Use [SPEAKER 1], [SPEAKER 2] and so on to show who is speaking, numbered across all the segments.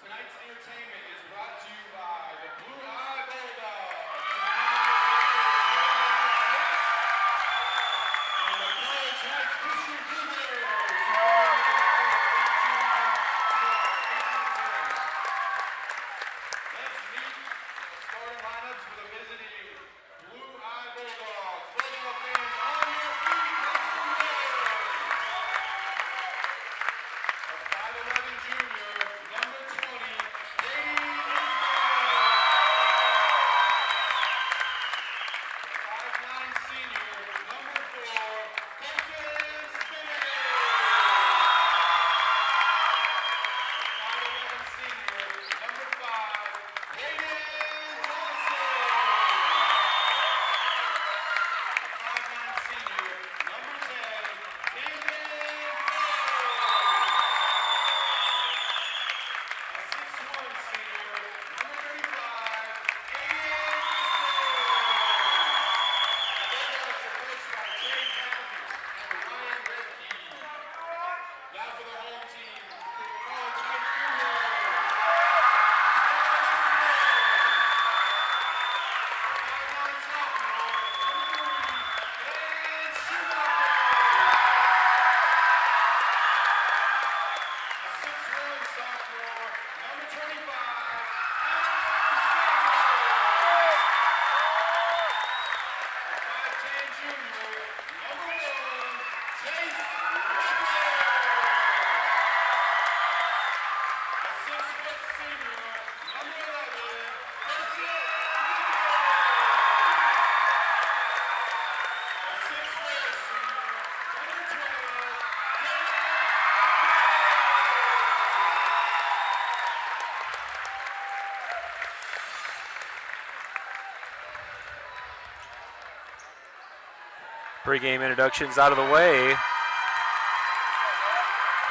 [SPEAKER 1] Tonight's entertainment is brought to you by the Blue Eye Bulldogs and the College Heights Christian Juniors. Let's meet the starting lineups for the visiting Blue Eye Bulldogs. Bulldog fans, on your feet, make some noise. A 5'11" junior, number 20, Brady Isbell. A 5'9" senior, number 4, Colton Spinney. A 5'11" senior, number 5, Hayden Johnson. A 5'9" senior, number 10, Camden a 6'1" senior, number 35, Aiden Bulldogs are coached by Jay Patton and Ryan Redkey. Now for the home team, the College Heights Juniors. Five-nine sophomore, number 3, Ben Schumacher. A 6'1" sophomore, number 25, Adam Stanley. A 5'10" junior, number 1, Chase Rucker. A 6' senior, number 11, Percy Lee. A 6'4" senior, number 12,
[SPEAKER 2] Pre-game introductions out of the way.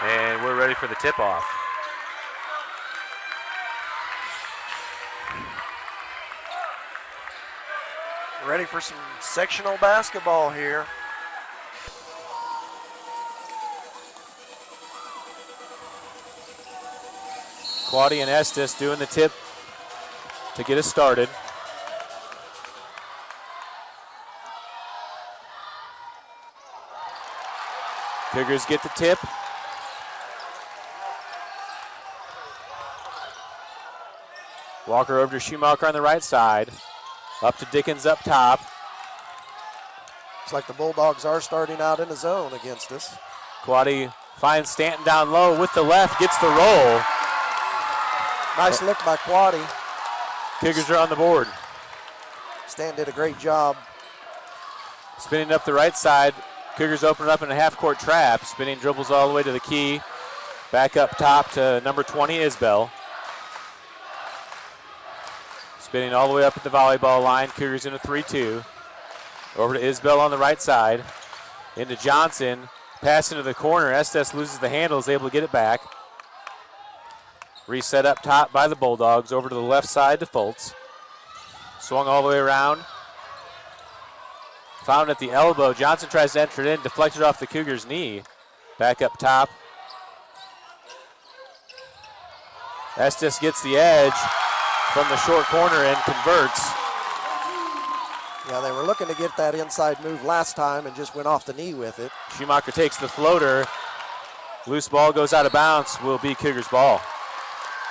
[SPEAKER 2] And we're ready for the tip-off.
[SPEAKER 3] Ready for some sectional basketball here.
[SPEAKER 2] Quaddy and Estes doing the tip to get us started. Cougars get the tip. Walker over to Schumacher on the right side. Up to Dickens up top.
[SPEAKER 3] It's like the Bulldogs are starting out in a zone against us.
[SPEAKER 2] Quaddy finds Stanton down low with the left, gets the roll.
[SPEAKER 3] Nice look by Quaddy.
[SPEAKER 2] Cougars are on the board.
[SPEAKER 3] Stan did a great job.
[SPEAKER 2] Spinning up the right side. Cougars open it up in a half-court trap. Spinning dribbles all the way to the key. Back up top to number 20, Isbell. Spinning all the way up at the volleyball line. Cougars in a 3-2. Over to Isbell on the right side. Into Johnson. Pass into the corner. Estes loses the handle, is able to get it back. Reset up top by the Bulldogs. Over to the left side to Fultz. Swung all the way around. Found at the elbow. Johnson tries to enter it in, deflected off the Cougars' knee. Back up top. Estes gets the edge from the short corner and converts.
[SPEAKER 3] Yeah, they were looking to get that inside move last time and just went off the knee with it.
[SPEAKER 2] Schumacher takes the floater. Loose ball goes out of bounds. Will be Cougars' ball.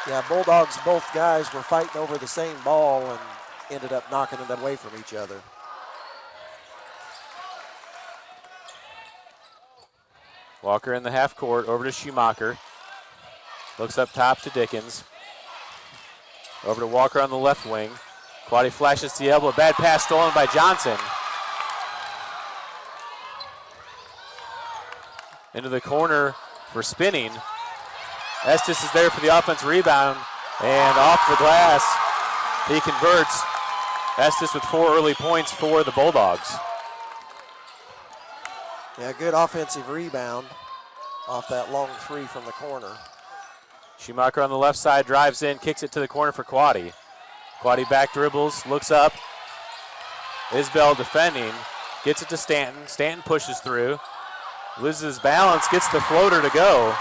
[SPEAKER 3] Yeah, Bulldogs, both guys were fighting over the same ball and ended up knocking it away from each other.
[SPEAKER 2] Walker in the half court, over to Schumacher. Looks up top to Dickens. Over to Walker on the left wing. Quaddy flashes to the elbow. Bad pass stolen by Johnson. Into the corner for spinning. Estes is there for the offensive rebound. And off the glass, he converts. Estes with 4 early points for the Bulldogs.
[SPEAKER 3] Yeah, good offensive rebound off that long three from the corner.
[SPEAKER 2] Schumacher on the left side drives in, kicks it to the corner for Quaddy. Quaddy back dribbles, looks up. Isbell defending, gets it to Stanton. Stanton pushes through, loses his balance, gets the floater to go.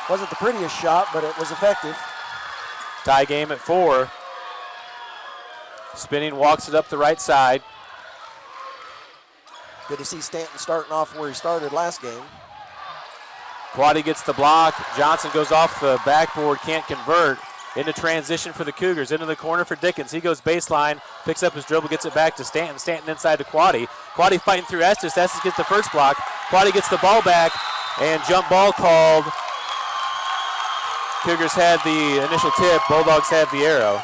[SPEAKER 3] Wasn't the prettiest shot, but it was effective.
[SPEAKER 2] Tie game at 4. Spinning walks it up the right side.
[SPEAKER 3] Good to see Stanton starting off where he started last game.
[SPEAKER 2] Quaddy gets the block. Johnson goes off the backboard, can't convert. Into transition for the Cougars, into the corner for Dickens. He goes baseline, picks up his dribble, gets it back to Stanton. Stanton inside to Quaddy. Quaddy fighting through Estes. Estes gets the first block. Quaddy gets the ball back, and jump ball called. Cougars had the initial tip. Bulldogs had the arrow.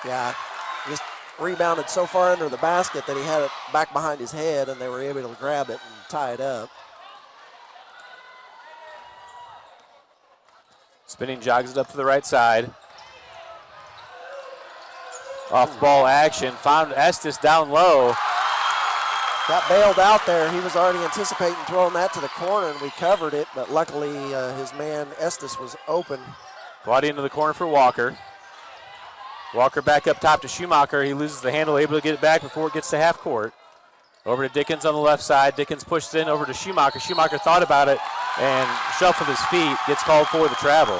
[SPEAKER 3] Yeah, just rebounded so far under the basket that he had it back behind his head, and they were able to grab it and tie it up.
[SPEAKER 2] Spinning jogs it up to the right side. Off ball action. Found Estes down low.
[SPEAKER 3] Got bailed out there. He was already anticipating throwing that to the corner, and we covered it, but luckily his man Estes was open.
[SPEAKER 2] Quaddy into the corner for Walker. Walker back up top to Schumacher. He loses the handle, able to get it back before it gets to half court. Over to Dickens on the left side. Dickens pushes in over to Schumacher. Schumacher thought about it and shuffled his feet. Gets called for the travel.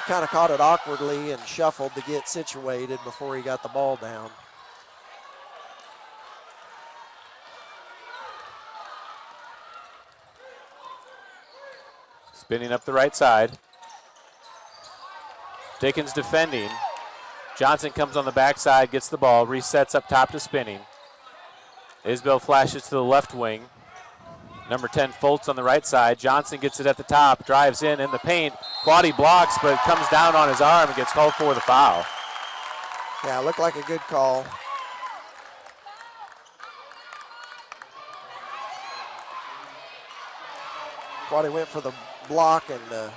[SPEAKER 3] Kind of caught it awkwardly and shuffled to get situated before he got the ball down.
[SPEAKER 2] Spinning up the right side. Dickens defending. Johnson comes on the backside, gets the ball, resets up top to Spinning. Isbell flashes to the left wing. Number 10, Foltz on the right side. Johnson gets it at the top, drives in the paint. Quaddy blocks, but comes down on his arm and gets called for the foul.
[SPEAKER 3] Yeah, looked like a good call. Quaddy went for the block, and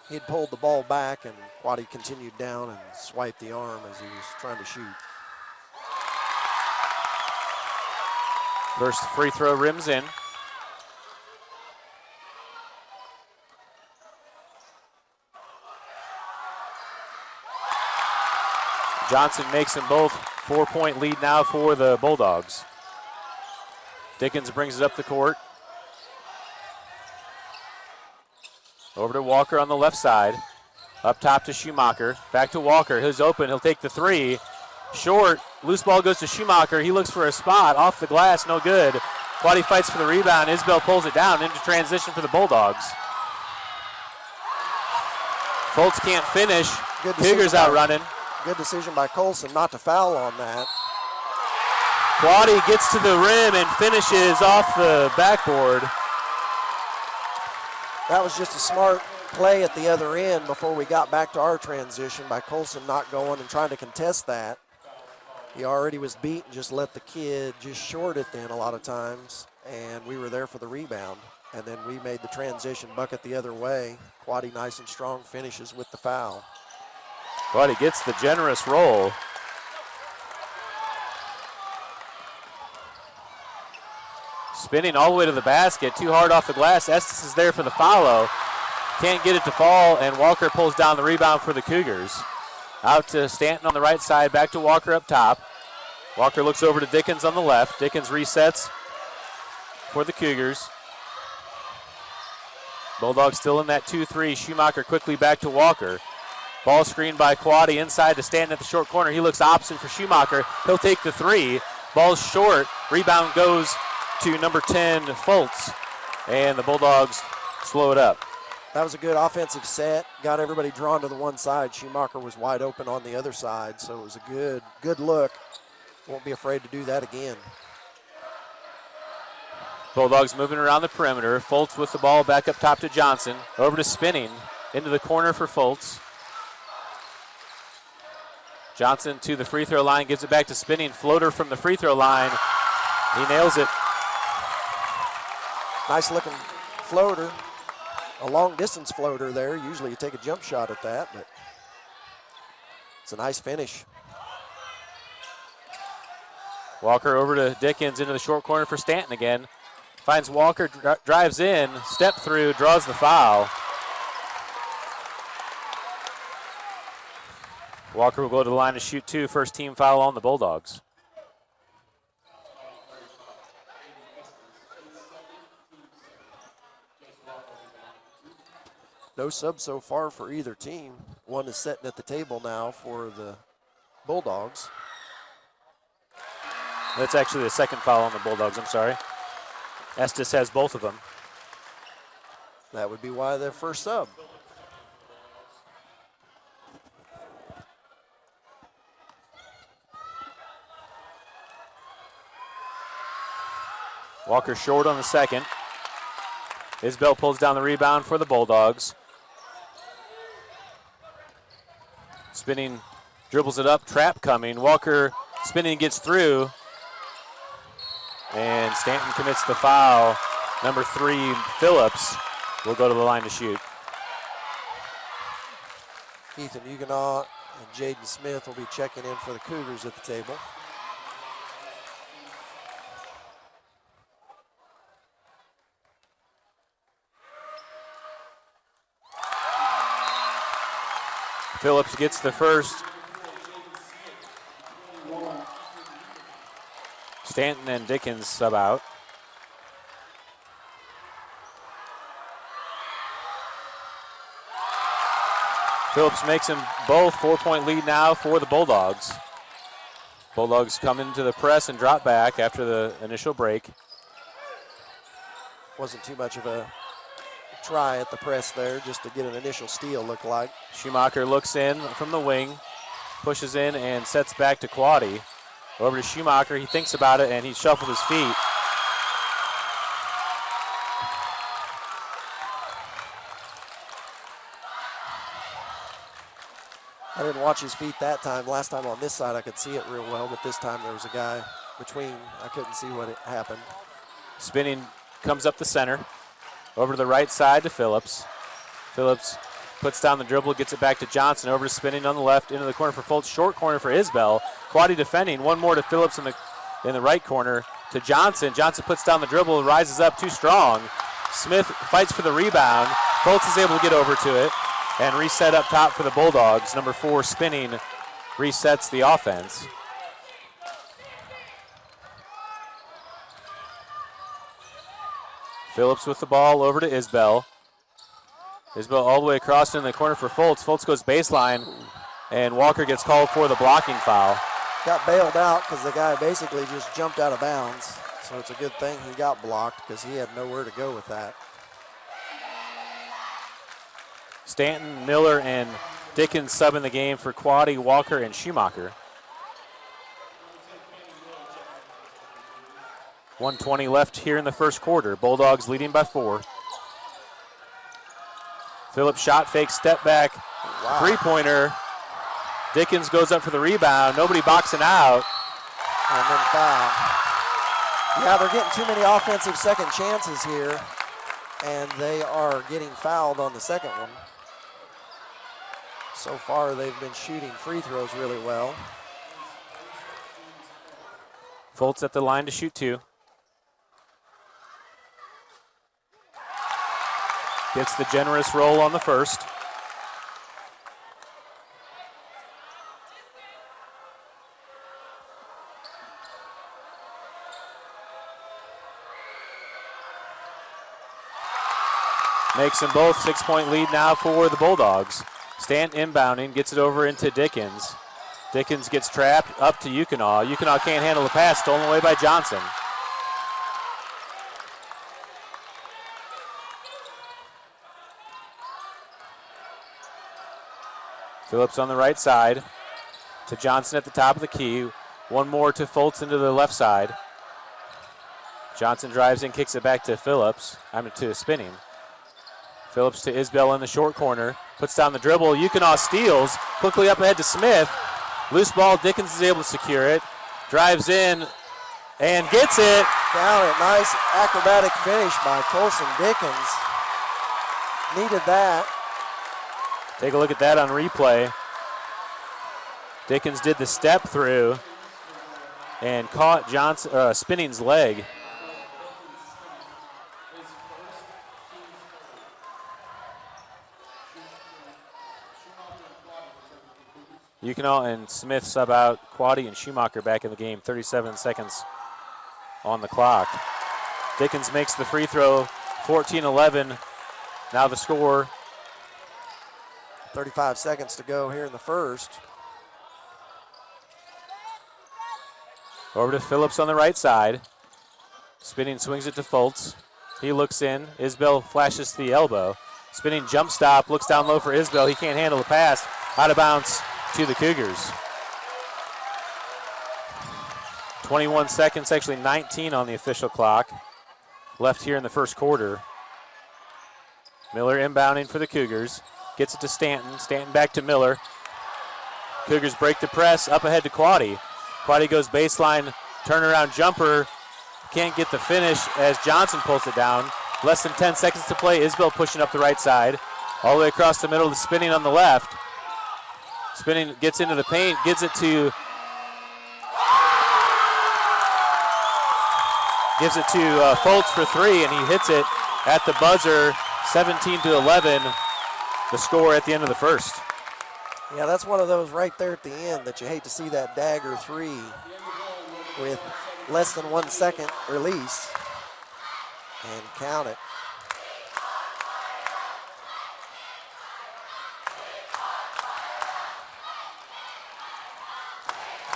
[SPEAKER 3] he'd pulled the ball back, and Quaddy continued down and swiped the arm as he was trying to shoot.
[SPEAKER 2] First free throw rims in. Johnson makes them both. 4-point lead now for the Bulldogs. Dickens brings it up the court. Over to Walker on the left side. Up top to Schumacher. Back to Walker. He's open. He'll take the three. Short. Loose ball goes to Schumacher. He looks for a spot. Off the glass. No good. Quaddy fights for the rebound. Isbell pulls it down into transition for the Bulldogs. Foltz can't finish. Cougars out running.
[SPEAKER 3] Good decision by Colson not to foul on that.
[SPEAKER 2] Quaddy gets to the rim and finishes off the backboard.
[SPEAKER 3] That was just a smart play at the other end before we got back to our transition by Colson not going and trying to contest that. He already was beat and just let the kid just short it then a lot of times, and we were there for the rebound. And then we made the transition bucket the other way. Quaddy nice and strong finishes with the foul.
[SPEAKER 2] Quaddy gets the generous roll. Spinning all the way to the basket, too hard off the glass. Estes is there for the follow. Can't get it to fall, and Walker pulls down the rebound for the Cougars. Out to Stanton on the right side, back to Walker up top. Walker looks over to Dickens on the left. Dickens resets for the Cougars. Bulldogs still in that 2-3. Schumacher quickly back to Walker. Ball screen by Quaddy inside to Stanton at the short corner. He looks opposite for Schumacher. He'll take the three. Ball's short. Rebound goes to number 10, Foltz. And the Bulldogs slow it up.
[SPEAKER 3] That was a good offensive set. Got everybody drawn to the one side. Schumacher was wide open on the other side, so it was a good look. Won't be afraid to do that again.
[SPEAKER 2] Bulldogs moving around the perimeter. Foltz with the ball back up top to Johnson. Over to Spinning. Into the corner for Foltz. Johnson to the free throw line, gives it back to Spinning. Floater from the free throw line. He nails it.
[SPEAKER 3] Nice looking floater. A long distance floater there. Usually you take a jump shot at that, but it's a nice finish.
[SPEAKER 2] Walker over to Dickens into the short corner for Stanton again. Finds Walker, drives in, step through, draws the foul. Walker will go to the line to shoot two. First team foul on the Bulldogs.
[SPEAKER 3] No subs so far for either team. One is sitting at the table now for the Bulldogs.
[SPEAKER 2] That's actually the second foul on the Bulldogs, I'm sorry. Estes has both of them.
[SPEAKER 3] That would be why their first sub.
[SPEAKER 2] Walker short on the second. Isbell pulls down the rebound for the Bulldogs. Spinning, dribbles it up, trap coming. Walker spinning, gets through. And Stanton commits the foul. Number 3, Phillips, will go to the line to shoot.
[SPEAKER 3] Ethan Huguenot and Jaden Smith will be checking in for the Cougars at the table.
[SPEAKER 2] Phillips gets the first. Stanton and Dickens sub out. Phillips makes them both. 4-point lead now for the Bulldogs. Bulldogs come into the press and drop back after the initial break.
[SPEAKER 3] Wasn't too much of a try at the press there just to get an initial steal, looked like.
[SPEAKER 2] Schumacher looks in from the wing, pushes in and sets back to Quaddy. Over to Schumacher, he thinks about it and he shuffled his feet.
[SPEAKER 3] I didn't watch his feet that time. Last time on this side I could see it real well, but this time there was a guy between. I couldn't see what happened.
[SPEAKER 2] Spinning comes up the center. Over to the right side to Phillips. Phillips puts down the dribble, gets it back to Johnson. Over to Spinning on the left, into the corner for Fultz. Short corner for Isbell. Quaddy defending. One more to Phillips in the right corner to Johnson. Johnson puts down the dribble, rises up too strong. Smith fights for the rebound. Fultz is able to get over to it and reset up top for the Bulldogs. Number 4, Spinning, resets the offense. Phillips with the ball over to Isbell. Isbell all the way across in the corner for Fultz. Fultz goes baseline, and Walker gets called for the blocking foul.
[SPEAKER 3] Got bailed out because the guy basically just jumped out of bounds. So it's a good thing he got blocked because he had nowhere to go with that.
[SPEAKER 2] Stanton, Miller, and Dickens sub in the game for Quaddy, Walker, and Schumacher. 1:20 left here in the first quarter. Bulldogs leading by 4. Phillips shot fake, step back,
[SPEAKER 3] Wow.
[SPEAKER 2] three-pointer. Dickens goes up for the rebound. Nobody boxing out.
[SPEAKER 3] And then foul. Yeah, they're getting too many offensive second chances here, and they are getting fouled on the second one. So far, they've been shooting free throws really well.
[SPEAKER 2] Fultz at the line to shoot 2. Gets the generous roll on the first. Makes them both. 6-point lead now for the Bulldogs. Stanton inbounding, gets it over into Dickens. Dickens gets trapped up to Huguenot. Huguenot can't handle the pass, stolen away by Johnson. Phillips on the right side to Johnson at the top of the key. One more to Fultz into the left side. Johnson drives in, kicks it back to Phillips. To Spinning. Phillips to Isbell in the short corner. Puts down the dribble. Huguenot steals. Quickly up ahead to Smith. Loose ball. Dickens is able to secure it. Drives in and gets it.
[SPEAKER 3] Down it. Nice acrobatic finish by Colson Dickens. Needed that.
[SPEAKER 2] Take a look at that on replay. Dickens did the step through and caught Johnson, Spinning's leg. Huguenot and Smith sub out. Quaddy and Schumacher back in the game. 37 seconds on the clock. Dickens makes the free throw. 14-11. Now the score.
[SPEAKER 3] 35 seconds to go here in the first.
[SPEAKER 2] Over to Phillips on the right side. Spinning, swings it to Fultz. He looks in. Isbell flashes to the elbow. Spinning jump stop, looks down low for Isbell. He can't handle the pass. Out of bounds to the Cougars. 21 seconds, actually 19 on the official clock. Left here in the first quarter. Miller inbounding for the Cougars. Gets it to Stanton. Stanton back to Miller. Cougars break the press. Up ahead to Quaddy. Quaddy goes baseline. Turnaround jumper. Can't get the finish as Johnson pulls it down. Less than 10 seconds to play. Isbell pushing up the right side. All the way across the middle to Spinning on the left. Spinning gets into the paint. Gives it to Fultz for three, and he hits it at the buzzer. 17-11, the score at the end of the first.
[SPEAKER 3] Yeah, that's one of those right there at the end that you hate to see that dagger three with less than 1 second release and count it.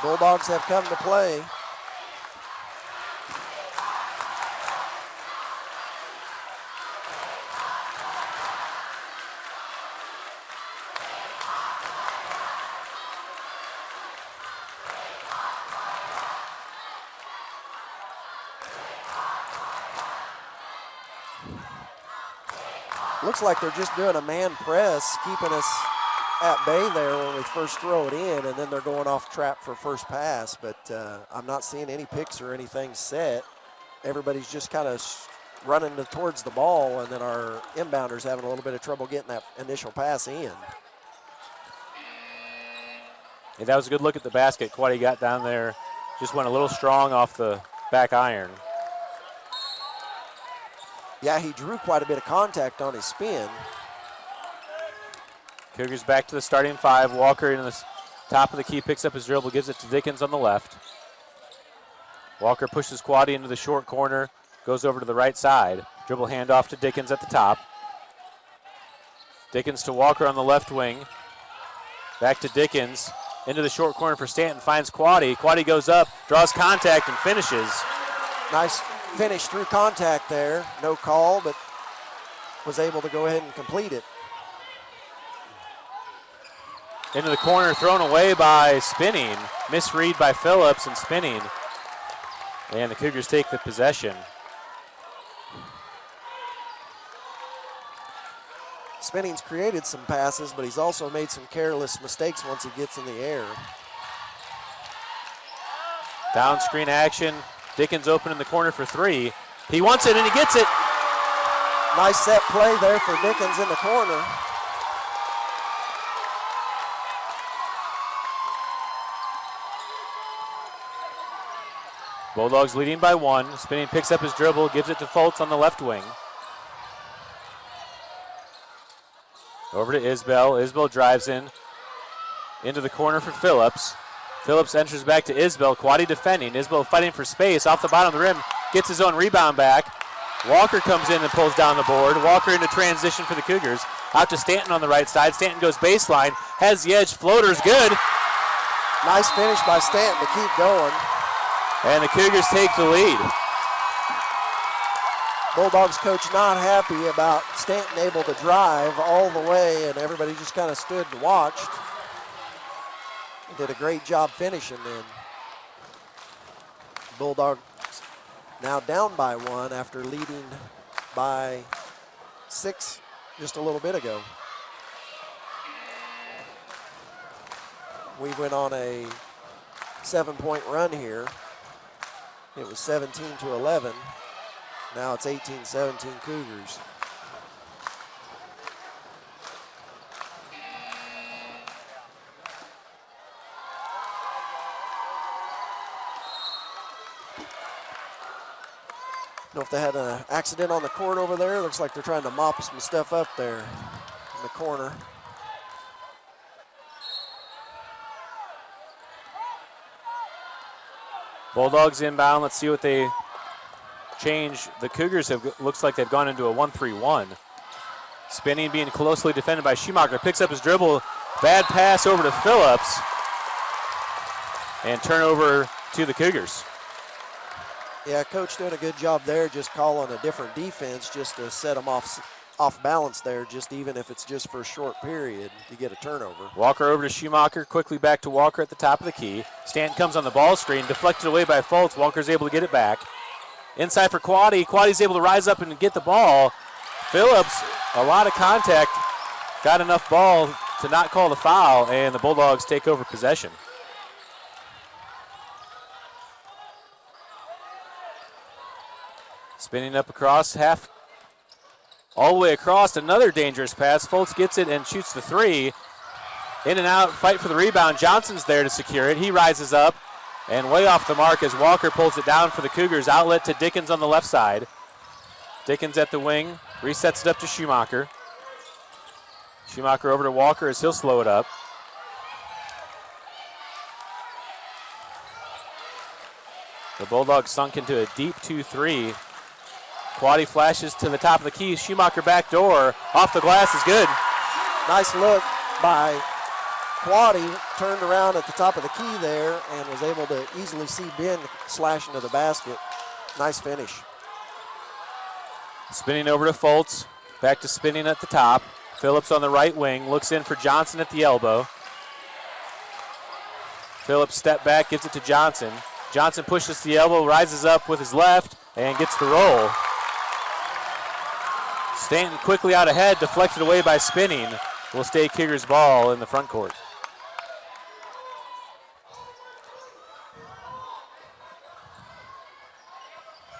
[SPEAKER 3] Bulldogs have come to play. Looks like they're just doing a man press, keeping us at bay there when we first throw it in, and then they're going off trap for first pass. But I'm not seeing any picks or anything set. Everybody's just kind of running towards the ball, and then our inbounders having a little bit of trouble getting that initial pass in.
[SPEAKER 2] Yeah, that was a good look at the basket. Quaddy got down there, just went a little strong off the back iron.
[SPEAKER 3] Yeah, he drew quite a bit of contact on his spin.
[SPEAKER 2] Cougars back to the starting five. Walker in the top of the key, picks up his dribble, gives it to Dickens on the left. Walker pushes Quaddy into the short corner, goes over to the right side. Dribble handoff to Dickens at the top. Dickens to Walker on the left wing. Back to Dickens, into the short corner for Stanton, finds Quaddy. Quaddy goes up, draws contact, and finishes.
[SPEAKER 3] Nice finish through contact there. No call, but was able to go ahead and complete it.
[SPEAKER 2] Into the corner, thrown away by Spinning. Misread by Phillips and Spinning. And the Cougars take the possession.
[SPEAKER 3] Spinning's created some passes, but he's also made some careless mistakes once he gets in the air.
[SPEAKER 2] Down screen action. Dickens open in the corner for three. He wants it and he gets it.
[SPEAKER 3] Nice set play there for Dickens in the corner.
[SPEAKER 2] Bulldogs leading by one. Spinning picks up his dribble, gives it to Fultz on the left wing. Over to Isbell. Isbell drives into the corner for Phillips. Phillips enters back to Isbell. Quaddy defending. Isbell fighting for space off the bottom of the rim. Gets his own rebound back. Walker comes in and pulls down the board. Walker into transition for the Cougars. Out to Stanton on the right side. Stanton goes baseline. Has the edge. Floater's good.
[SPEAKER 3] Nice finish by Stanton to keep going.
[SPEAKER 2] And the Cougars take the lead.
[SPEAKER 3] Bulldogs coach not happy about Stanton able to drive all the way, and everybody just kind of stood and watched. He did a great job finishing then. Bulldogs now down by one after leading by 6 just a little bit ago. We went on a 7-point run here. It was 17-11. Now it's 18-17 Cougars. Know if they had an accident on the court over there. Looks like they're trying to mop some stuff up there in the corner.
[SPEAKER 2] Bulldogs inbound. Let's see what they change. The Cougars have, looks like they've gone into a 1-3-1. Spinning, being closely defended by Schumacher. Picks up his dribble. Bad pass over to Phillips. And turnover to the Cougars.
[SPEAKER 3] Yeah, coach doing a good job there, just calling a different defense just to set them off balance there, just even if it's just for a short period to get a turnover.
[SPEAKER 2] Walker over to Schumacher, quickly back to Walker at the top of the key. Stanton comes on the ball screen, deflected away by Fultz. Walker's able to get it back. Inside for Quaddy. Quaddy's able to rise up and get the ball. Phillips, a lot of contact, got enough ball to not call the foul, and the Bulldogs take over possession. Spinning up across half, all the way across, another dangerous pass. Fultz gets it and shoots the three. In and out, fight for the rebound. Johnson's there to secure it. He rises up and way off the mark as Walker pulls it down for the Cougars. Outlet to Dickens on the left side. Dickens at the wing, resets it up to Schumacher. Schumacher over to Walker as he'll slow it up. The Bulldogs sunk into a deep 2-3. Quaddy flashes to the top of the key. Schumacher back door. Off the glass is good.
[SPEAKER 3] Nice look by Quaddy. Turned around at the top of the key there and was able to easily see Ben slash into the basket. Nice finish.
[SPEAKER 2] Spinning over to Fultz. Back to spinning at the top. Phillips on the right wing. Looks in for Johnson at the elbow. Phillips step back, gives it to Johnson. Johnson pushes the elbow, rises up with his left, and gets the roll. Stanton quickly out ahead, deflected away by spinning. Will stay Cougars ball in the front court.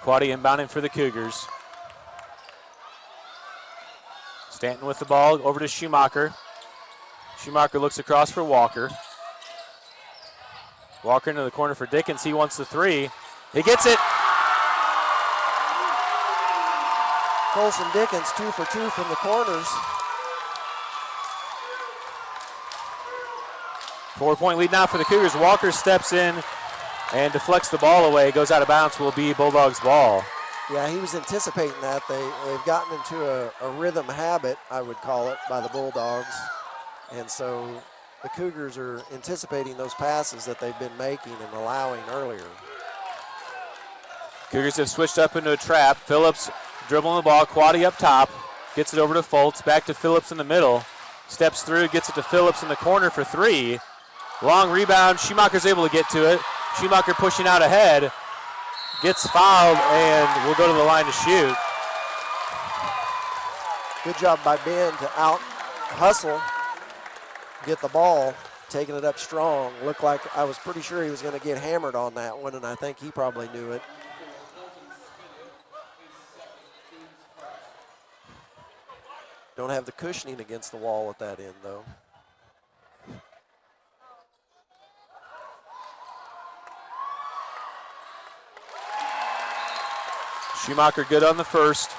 [SPEAKER 2] Quaddy inbounding for the Cougars. Stanton with the ball, over to Schumacher. Schumacher looks across for Walker. Walker into the corner for Dickens. He wants the three. He gets it.
[SPEAKER 3] Colson Dickens 2 for 2 from the corners.
[SPEAKER 2] 4-point lead now for the Cougars. Walker steps in and deflects the ball away. Goes out of bounds. Will be Bulldogs ball.
[SPEAKER 3] Yeah, he was anticipating that. They've gotten into a rhythm habit, I would call it, by the Bulldogs. And so the Cougars are anticipating those passes that they've been making and allowing earlier.
[SPEAKER 2] Cougars have switched up into a trap. Phillips dribbling the ball. Quaddy up top. Gets it over to Fultz. Back to Phillips in the middle. Steps through. Gets it to Phillips in the corner for three. Long rebound. Schumacher's able to get to it. Schumacher pushing out ahead. Gets fouled and will go to the line to shoot.
[SPEAKER 3] Good job by Ben to out hustle, get the ball, taking it up strong. Looked like, I was pretty sure he was going to get hammered on that one, and I think he probably knew it. Don't have the cushioning against the wall at that end, though.
[SPEAKER 2] Schumacher good on the first.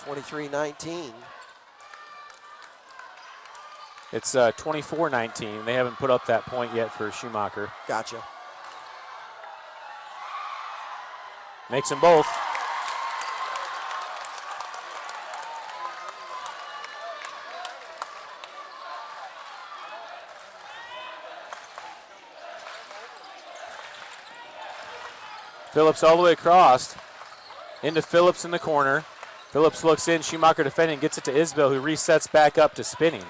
[SPEAKER 3] (23-19).
[SPEAKER 2] It's 24-19. They haven't put up that point yet for Schumacher.
[SPEAKER 3] Gotcha.
[SPEAKER 2] Makes them both. Phillips all the way across. Into Phillips in the corner. Phillips looks in, Schumacher defending, gets it to Isbell, who resets back up to spinning.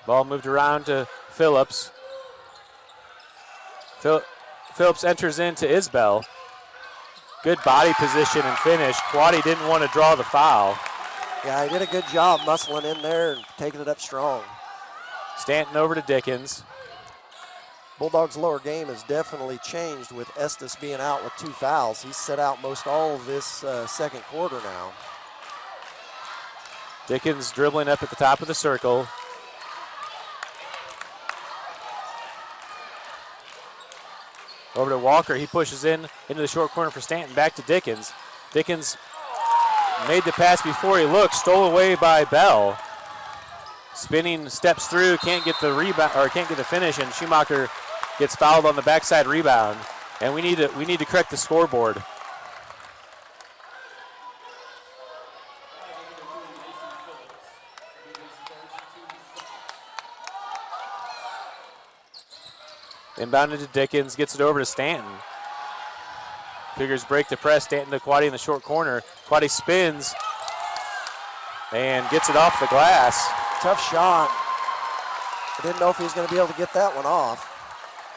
[SPEAKER 2] Ball moved around to Phillips. Phillips enters into Isbell. Good body position and finish. Quaddy didn't want to draw the foul.
[SPEAKER 3] Yeah, he did a good job muscling in there and taking it up strong.
[SPEAKER 2] Stanton over to Dickens.
[SPEAKER 3] Bulldogs' lower game has definitely changed with Estes being out with 2 fouls. He's set out most all of this second quarter now.
[SPEAKER 2] Dickens dribbling up at the top of the circle. Over to Walker. He pushes into the short corner for Stanton. Back to Dickens. Dickens made the pass before he looked. Stole away by Bell. Spinning, steps through, can't get the rebound or can't get the finish, and Schumacher gets fouled on the backside rebound. And we need to correct the scoreboard. Inbounded to Dickens, gets it over to Stanton. Cougars break the press, Stanton to Quaddy in the short corner. Quaddy spins and gets it off the glass.
[SPEAKER 3] Tough shot. I didn't know if he was going to be able to get that one off.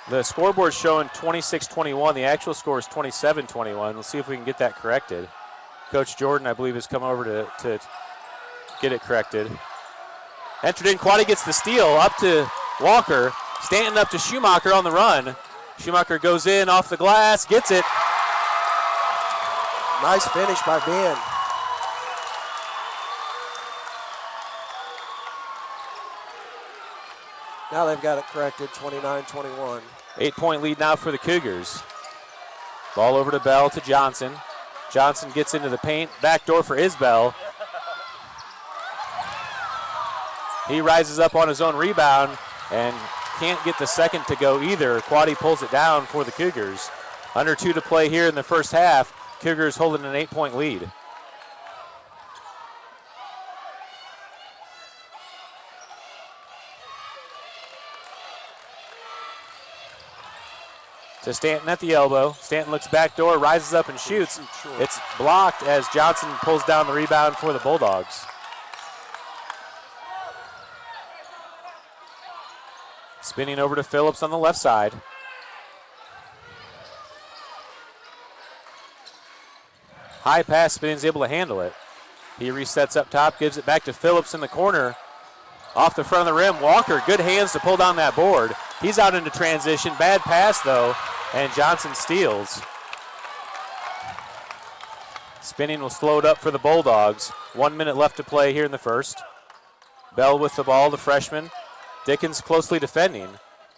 [SPEAKER 2] The scoreboard's showing 26-21. The actual score is 27-21. We'll see if we can get that corrected. Coach Jordan, I believe, has come over to get it corrected. Entered in, Quaddy gets the steal up to Walker. Stanton up to Schumacher on the run. Schumacher goes in off the glass, gets it.
[SPEAKER 3] Nice finish by Ben. Now they've got it corrected, 29-21.
[SPEAKER 2] 8-point lead now for the Cougars. Ball over to Bell to Johnson. Johnson gets into the paint, backdoor for Isbell. He rises up on his own rebound and can't get the second to go either. Quaddy pulls it down for the Cougars. Under 2 to play here in the first half. Cougars holding an 8-point lead. To Stanton at the elbow. Stanton looks backdoor, rises up and shoots. It's blocked as Johnson pulls down the rebound for the Bulldogs. Spinning over to Phillips on the left side. High pass, Spinning's able to handle it. He resets up top, gives it back to Phillips in the corner. Off the front of the rim, Walker, good hands to pull down that board. He's out into transition, bad pass though, and Johnson steals. Spinning will slow it up for the Bulldogs. 1 minute left to play here in the first. Bell with the ball, the freshman. Dickens closely defending.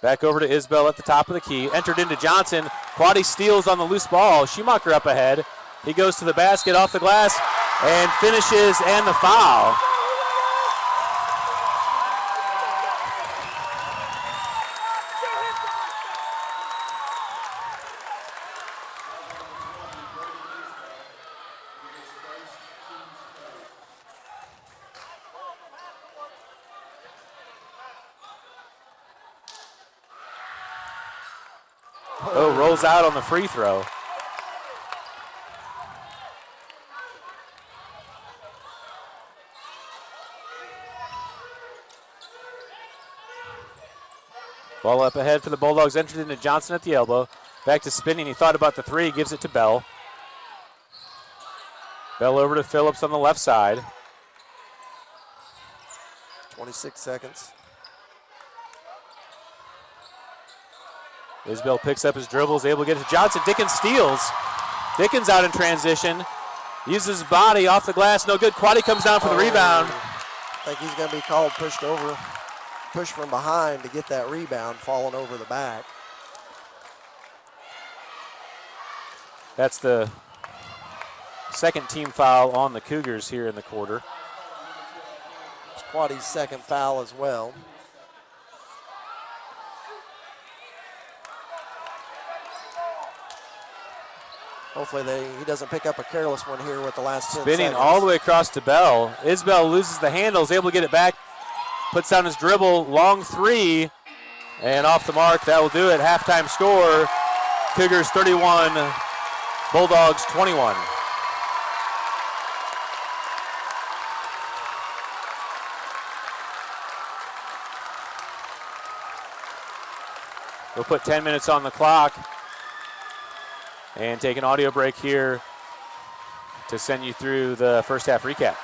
[SPEAKER 2] Back over to Isbell at the top of the key. Entered into Johnson. Quaddy steals on the loose ball. Schumacher up ahead. He goes to the basket, off the glass, and finishes, and the foul. Oh, rolls out on the free throw. Ball up ahead for the Bulldogs, entered into Johnson at the elbow. Back to Spinning, he thought about the three, gives it to Bell. Bell over to Phillips on the left side.
[SPEAKER 3] 26 seconds.
[SPEAKER 2] Isbell picks up his dribble, is able to get it to Johnson. Dickens steals. Dickens out in transition. Uses his body off the glass, no good. Quaddy comes down for the rebound.
[SPEAKER 3] I think he's going to be called pushed over. Push from behind to get that rebound, falling over the back.
[SPEAKER 2] That's the second team foul on the Cougars here in the quarter.
[SPEAKER 3] It's Quaddy's second foul as well. Hopefully he doesn't pick up a careless one here with the last 10
[SPEAKER 2] Spinning
[SPEAKER 3] seconds.
[SPEAKER 2] all the way across to Bell. Isbell loses the handle, is able to get it back. Puts down his dribble, long three, and off the mark. That will do it. Halftime score, Cougars 31, Bulldogs 21. We'll put 10 minutes on the clock and take an audio break here to send you through the first half recap.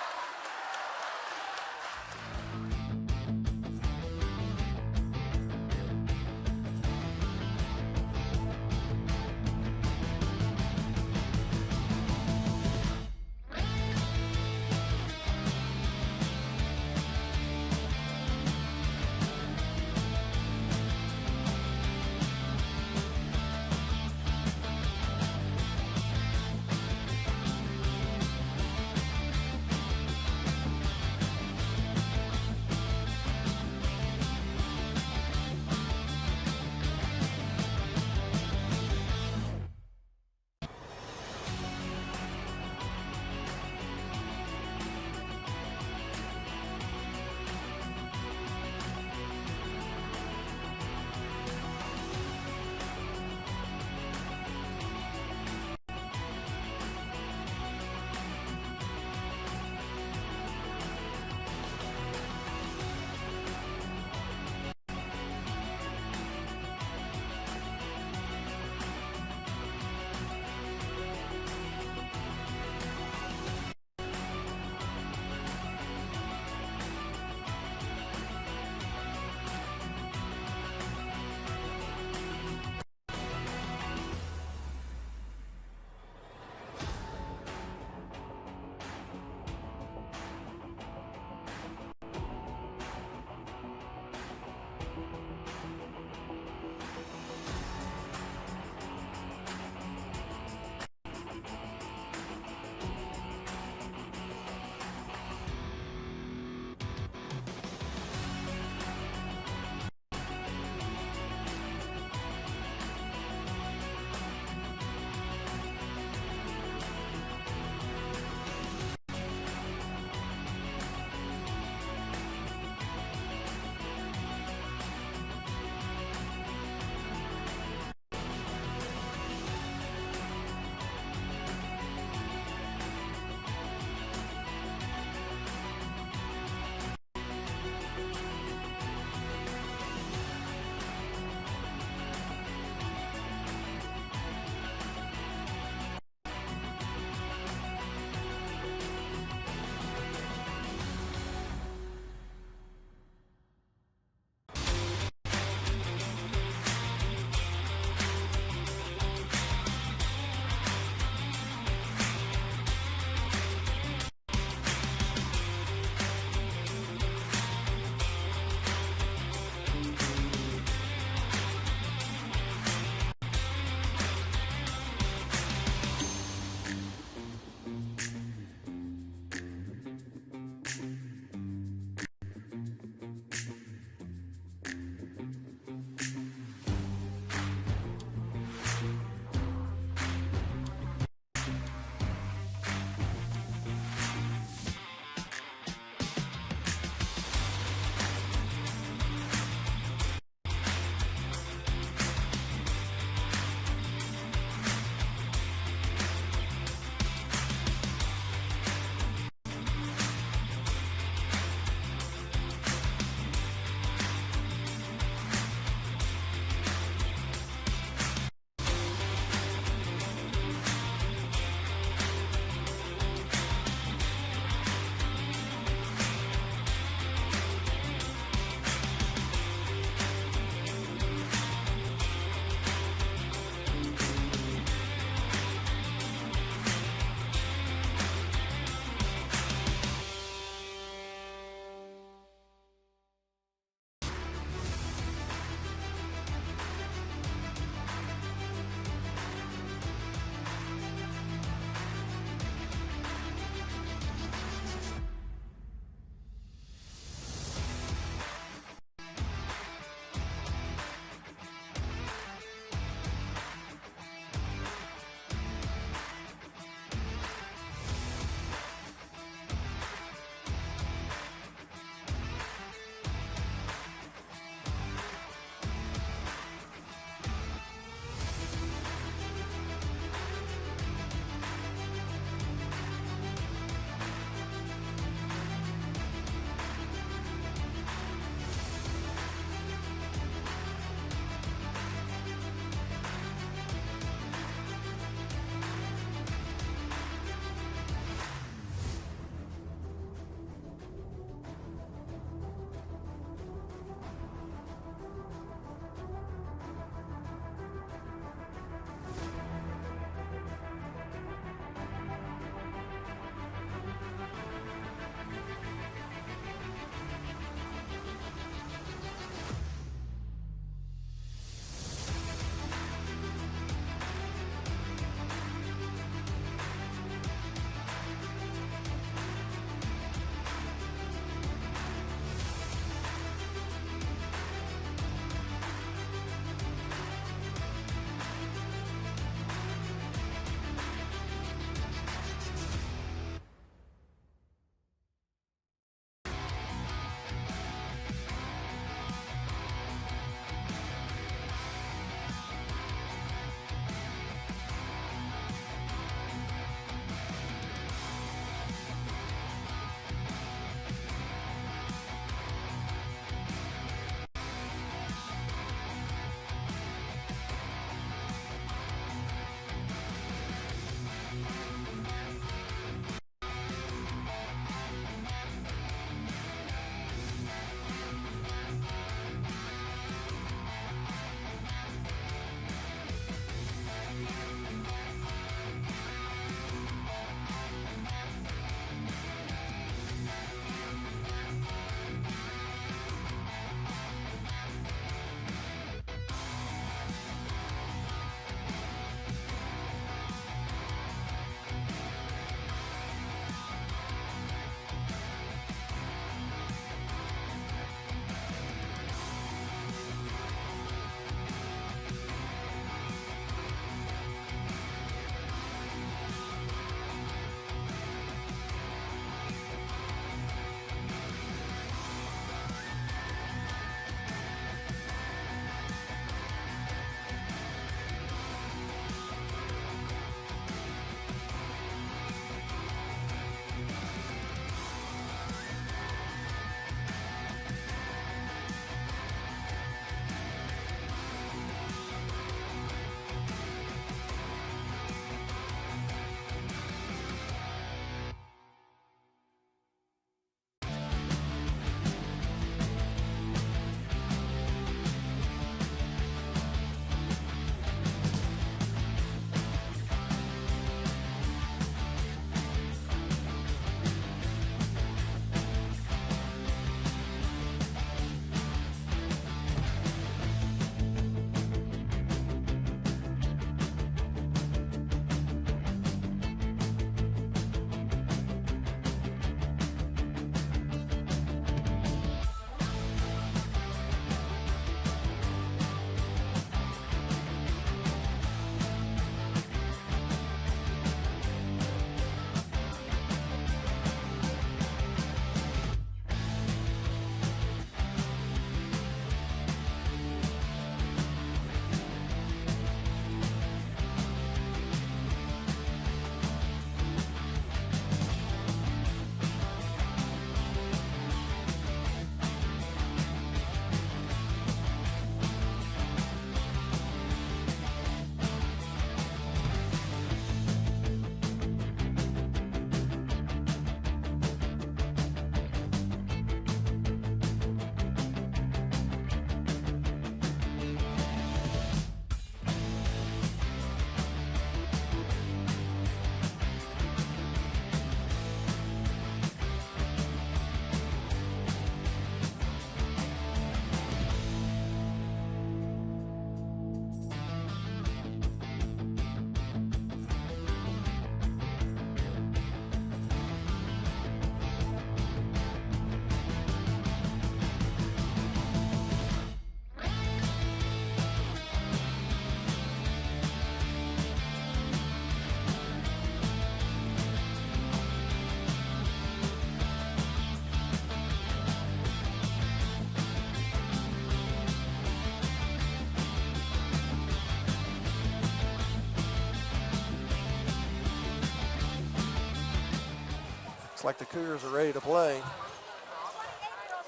[SPEAKER 3] Looks like the Cougars are ready to play.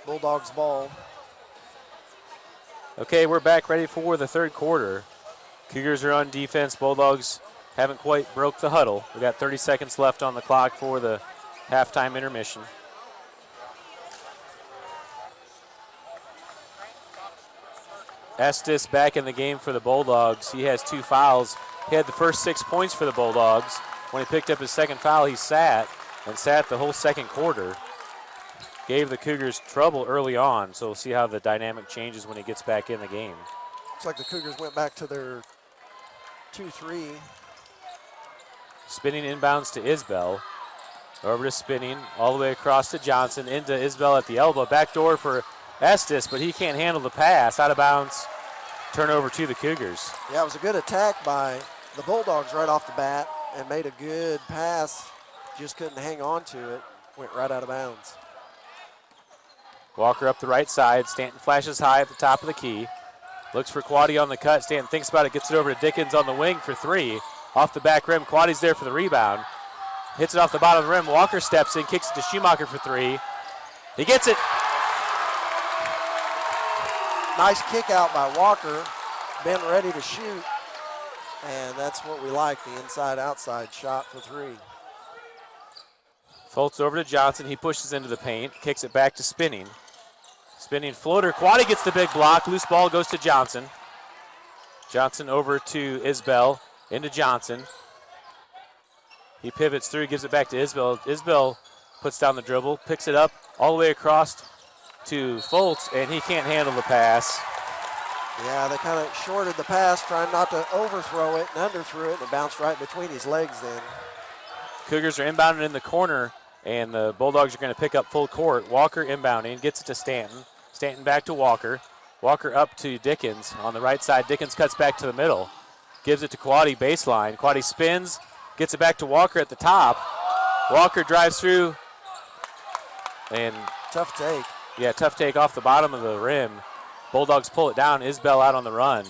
[SPEAKER 3] Bulldogs ball.
[SPEAKER 2] Okay, we're back ready for the third quarter. Cougars are on defense. Bulldogs haven't quite broke the huddle. We got 30 seconds left on the clock for the halftime intermission. Estes back in the game for the Bulldogs. He has 2 fouls. He had the first 6 points for the Bulldogs. When he picked up his second foul, he sat the whole second quarter. Gave the Cougars trouble early on, so we'll see how the dynamic changes when he gets back in the game.
[SPEAKER 3] Looks like the Cougars went back to their 2-3.
[SPEAKER 2] Spinning inbounds to Isbell. Over to Spinning, all the way across to Johnson, into Isbell at the elbow. Backdoor for Estes, but he can't handle the pass. Out of bounds, turnover to the Cougars.
[SPEAKER 3] Yeah, it was a good attack by the Bulldogs right off the bat and made a good pass. Just couldn't hang on to it. Went right out of bounds.
[SPEAKER 2] Walker up the right side. Stanton flashes high at the top of the key. Looks for Quaddy on the cut. Stanton thinks about it, gets it over to Dickens on the wing for 3. Off the back rim, Quaddy's there for the rebound. Hits it off the bottom of the rim. Walker steps in, kicks it to Schumacher for 3. He gets it.
[SPEAKER 3] Nice kick out by Walker. Been ready to shoot. And that's what we like, the inside-outside shot for 3.
[SPEAKER 2] Folds over to Johnson. He pushes into the paint, kicks it back to Spinning. Spinning floater. Quaddy gets the big block. Loose ball goes to Johnson. Johnson over to Isbell. Into Johnson. He pivots through, gives it back to Isbell. Isbell puts down the dribble, picks it up all the way across to Foltz, and he can't handle the pass.
[SPEAKER 3] Yeah, they kind of shorted the pass, trying not to overthrow it and underthrew it, and it bounced right between his legs then.
[SPEAKER 2] Cougars are inbounding in the corner, and the Bulldogs are going to pick up full court. Walker inbounding, gets it to Stanton. Stanton back to Walker. Walker up to Dickens on the right side. Dickens cuts back to the middle. Gives it to Quaddy baseline. Quaddy spins, gets it back to Walker at the top. Walker drives through, and
[SPEAKER 3] tough take.
[SPEAKER 2] Yeah, tough take off the bottom of the rim. Bulldogs pull it down. Isbell out on the run.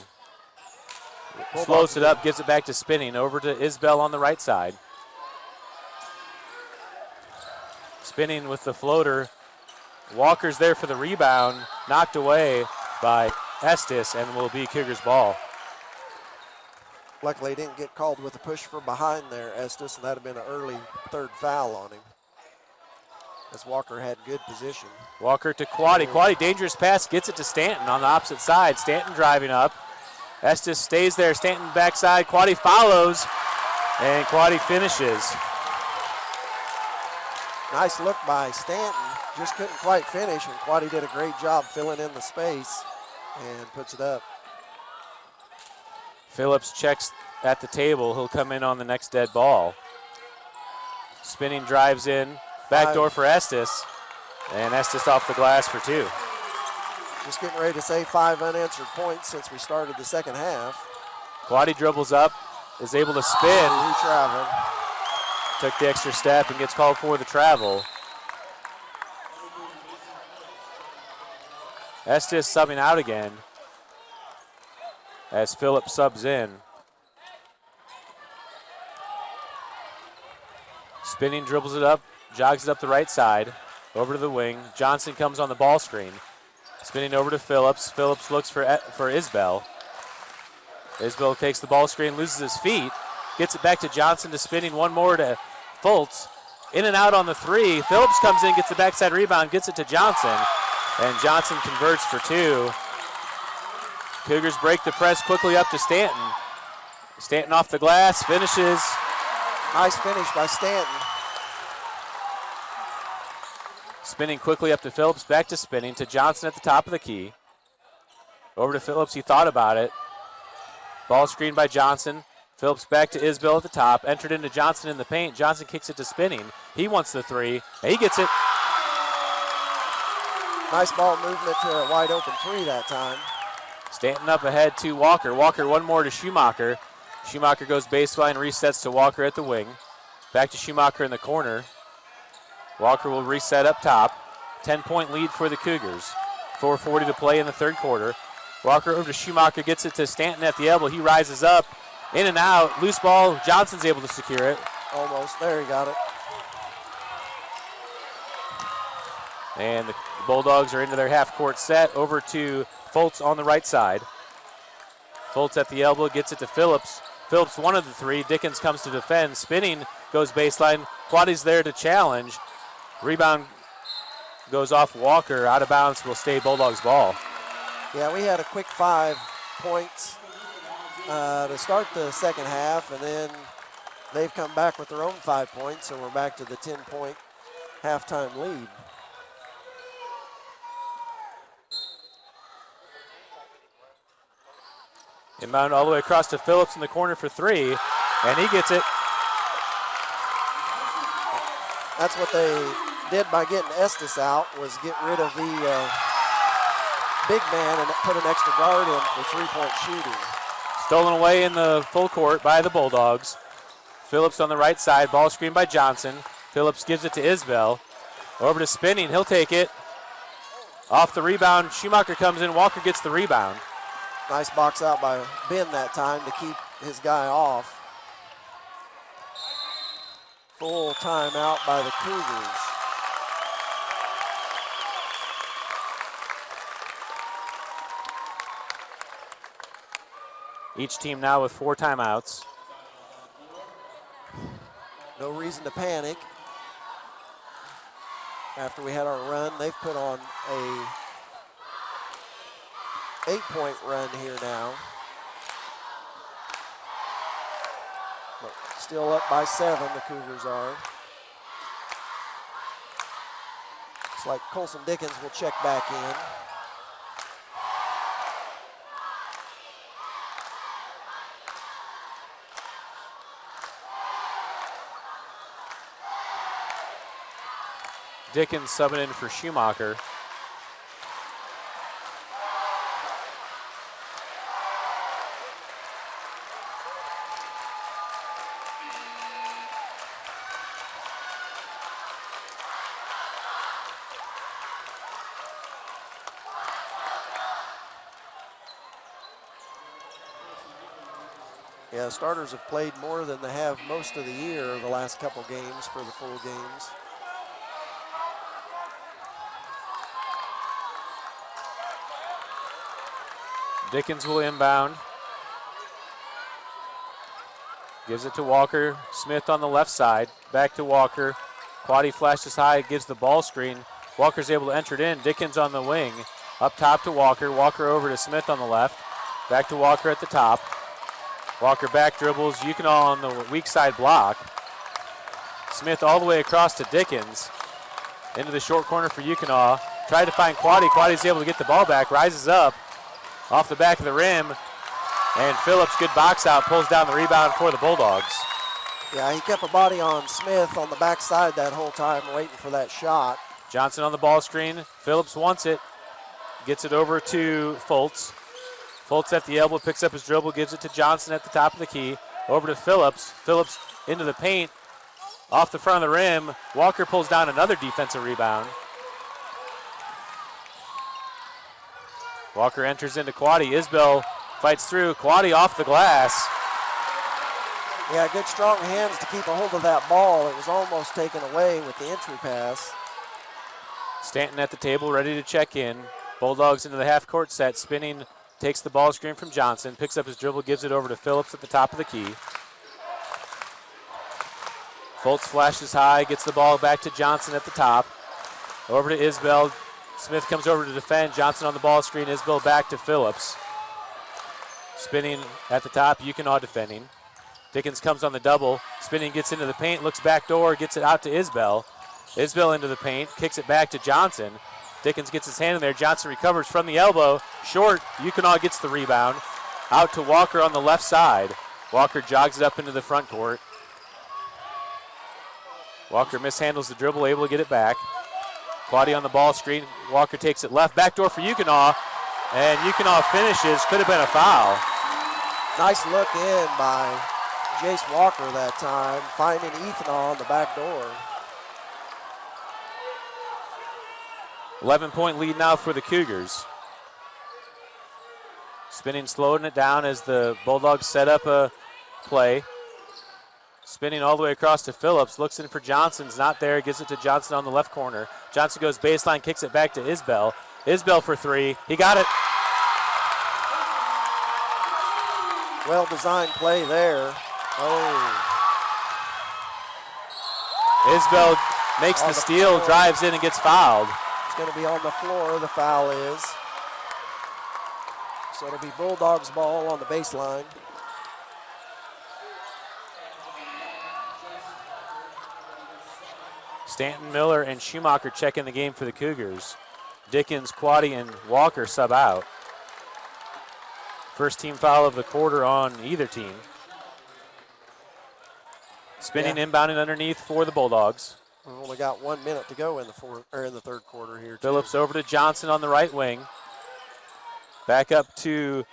[SPEAKER 2] Slows it up, gives it back to Spinning. Over to Isbell on the right side. Spinning with the floater. Walker's there for the rebound. Knocked away by Estes, and will be Cougars ball.
[SPEAKER 3] Luckily, he didn't get called with a push from behind there, Estes, and that would have been an early third foul on him. As Walker had good position.
[SPEAKER 2] Walker to Quaddy. Quaddy, dangerous pass, gets it to Stanton on the opposite side. Stanton driving up. Estes stays there. Stanton backside. Quaddy follows, and Quaddy finishes.
[SPEAKER 3] Nice look by Stanton. Just couldn't quite finish, and Quaddy did a great job filling in the space and puts it up.
[SPEAKER 2] Phillips checks at the table. He'll come in on the next dead ball. Spinning drives in. Backdoor for Estes. And Estes off the glass for 2.
[SPEAKER 3] Just getting ready to say 5 unanswered points since we started the second half.
[SPEAKER 2] Quaddy dribbles up, is able to spin.
[SPEAKER 3] He traveled.
[SPEAKER 2] Took the extra step and gets called for the travel. Estes subbing out again as Phillips subs in. Spinning dribbles it up, jogs it up the right side, over to the wing. Johnson comes on the ball screen. Spinning over to Phillips. Phillips looks for Isbell. Isbell takes the ball screen, loses his feet, gets it back to Johnson to Spinning. One more to Foltz. In and out on the 3. Phillips comes in, gets the backside rebound, gets it to Johnson, and Johnson converts for 2. Cougars break the press quickly up to Stanton. Stanton off the glass, finishes.
[SPEAKER 3] Nice finish by Stanton.
[SPEAKER 2] Spinning quickly up to Phillips, back to Spinning, to Johnson at the top of the key. Over to Phillips, he thought about it. Ball screened by Johnson. Phillips back to Isbell at the top, entered into Johnson in the paint. Johnson kicks it to Spinning. He wants the 3, and he gets it.
[SPEAKER 3] Nice ball movement to a wide open 3 that time.
[SPEAKER 2] Stanton up ahead to Walker. Walker one more to Schumacher. Schumacher goes baseline, resets to Walker at the wing. Back to Schumacher in the corner. Walker will reset up top. 10-point lead for the Cougars. 4:40 to play in the third quarter. Walker over to Schumacher, gets it to Stanton at the elbow. He rises up, in and out. Loose ball, Johnson's able to secure it.
[SPEAKER 3] Almost, there he got it.
[SPEAKER 2] And the Bulldogs are into their half-court set. Over to Foltz on the right side. Foltz at the elbow, gets it to Phillips. Phillips one of the three. Dickens comes to defend. Spinning, goes baseline. Quaddy's there to challenge. Rebound goes off Walker. Out of bounds, will stay Bulldogs ball.
[SPEAKER 3] Yeah, we had a quick 5 points to start the second half, and then they've come back with their own 5 points, so we're back to the 10-point halftime lead.
[SPEAKER 2] Inbound all the way across to Phillips in the corner for three, and he gets it.
[SPEAKER 3] That's what they did by getting Estes out, was get rid of the big man and put an extra guard in for three-point shooting.
[SPEAKER 2] Stolen away in the full court by the Bulldogs. Phillips on the right side, ball screen by Johnson. Phillips gives it to Isbell. Over to Spinning, he'll take it. Off the rebound, Schumacher comes in, Walker gets the rebound.
[SPEAKER 3] Nice box out by Ben that time to keep his guy off. Full timeout by the Cougars.
[SPEAKER 2] Each team now with 4 timeouts.
[SPEAKER 3] No reason to panic. After we had our run, they've put on a 8-point run here now. But still up by 7, the Cougars are. Looks like Colson Dickens will check back in.
[SPEAKER 2] Dickens subbing in for Schumacher.
[SPEAKER 3] Yeah, the starters have played more than they have most of the year, the last couple games for the full games.
[SPEAKER 2] Dickens will inbound. Gives it to Walker. Smith on the left side. Back to Walker. Quaddy flashes high, gives the ball screen. Walker's able to enter it in. Dickens on the wing. Up top to Walker. Walker over to Smith on the left. Back to Walker at the top. Walker back dribbles. Yukonall on the weak side block. Smith all the way across to Dickens. Into the short corner for Yukonall. Tried to find Quaddy. Quaddy's able to get the ball back. Rises up. Off the back of the rim. And Phillips, good box out, pulls down the rebound for the Bulldogs.
[SPEAKER 3] Yeah, he kept a body on Smith on the backside that whole time, waiting for that shot.
[SPEAKER 2] Johnson on the ball screen. Phillips wants it. Gets it over to Foltz. Foltz at the elbow, picks up his dribble, gives it to Johnson at the top of the key. Over to Phillips. Phillips into the paint. Off the front of the rim. Walker pulls down another defensive rebound. Walker enters into Quaddy. Isbell fights through. Quaddy off the glass.
[SPEAKER 3] Yeah, good strong hands to keep a hold of that ball. It was almost taken away with the entry pass.
[SPEAKER 2] Stanton at the table, ready to check in. Bulldogs into the half-court set. Spinning, takes the ball screen from Johnson, picks up his dribble, gives it over to Phillips at the top of the key. Foltz flashes high, gets the ball back to Johnson at the top. Over to Isbell. Smith comes over to defend. Johnson on the ball screen. Isbell back to Phillips. Spinning at the top. Yukonall defending. Dickens comes on the double. Spinning gets into the paint. Looks back door. Gets it out to Isbell. Isbell into the paint. Kicks it back to Johnson. Dickens gets his hand in there. Johnson recovers from the elbow. Short. Yukonall gets the rebound. Out to Walker on the left side. Walker jogs it up into the front court. Walker mishandles the dribble. Able to get it back. Quaddy on the ball screen. Walker takes it left. Backdoor for Yukonall. And Yukonall finishes. Could have been a foul.
[SPEAKER 3] Nice look in by Jace Walker that time, finding Ethan on the back door.
[SPEAKER 2] 11-point lead now for the Cougars. Spinning, slowing it down as the Bulldogs set up a play. Spinning all the way across to Phillips. Looks in for Johnson's not there. Gives it to Johnson on the left corner. Johnson goes baseline, kicks it back to Isbell. Isbell for three. He got it.
[SPEAKER 3] Well-designed play there. Oh.
[SPEAKER 2] Isbell makes the steal,
[SPEAKER 3] floor.
[SPEAKER 2] drives in and gets fouled.
[SPEAKER 3] It's going to be on the floor, the foul is. So it'll be Bulldogs ball on the baseline.
[SPEAKER 2] Stanton, Miller, and Schumacher check in the game for the Cougars. Dickens, Quaddy, and Walker sub out. First team foul of the quarter on either team. Spinning, inbounding underneath for the Bulldogs.
[SPEAKER 3] We've only got 1 minute to go in the third quarter here.
[SPEAKER 2] Phillips over to Johnson on the right wing. Back up to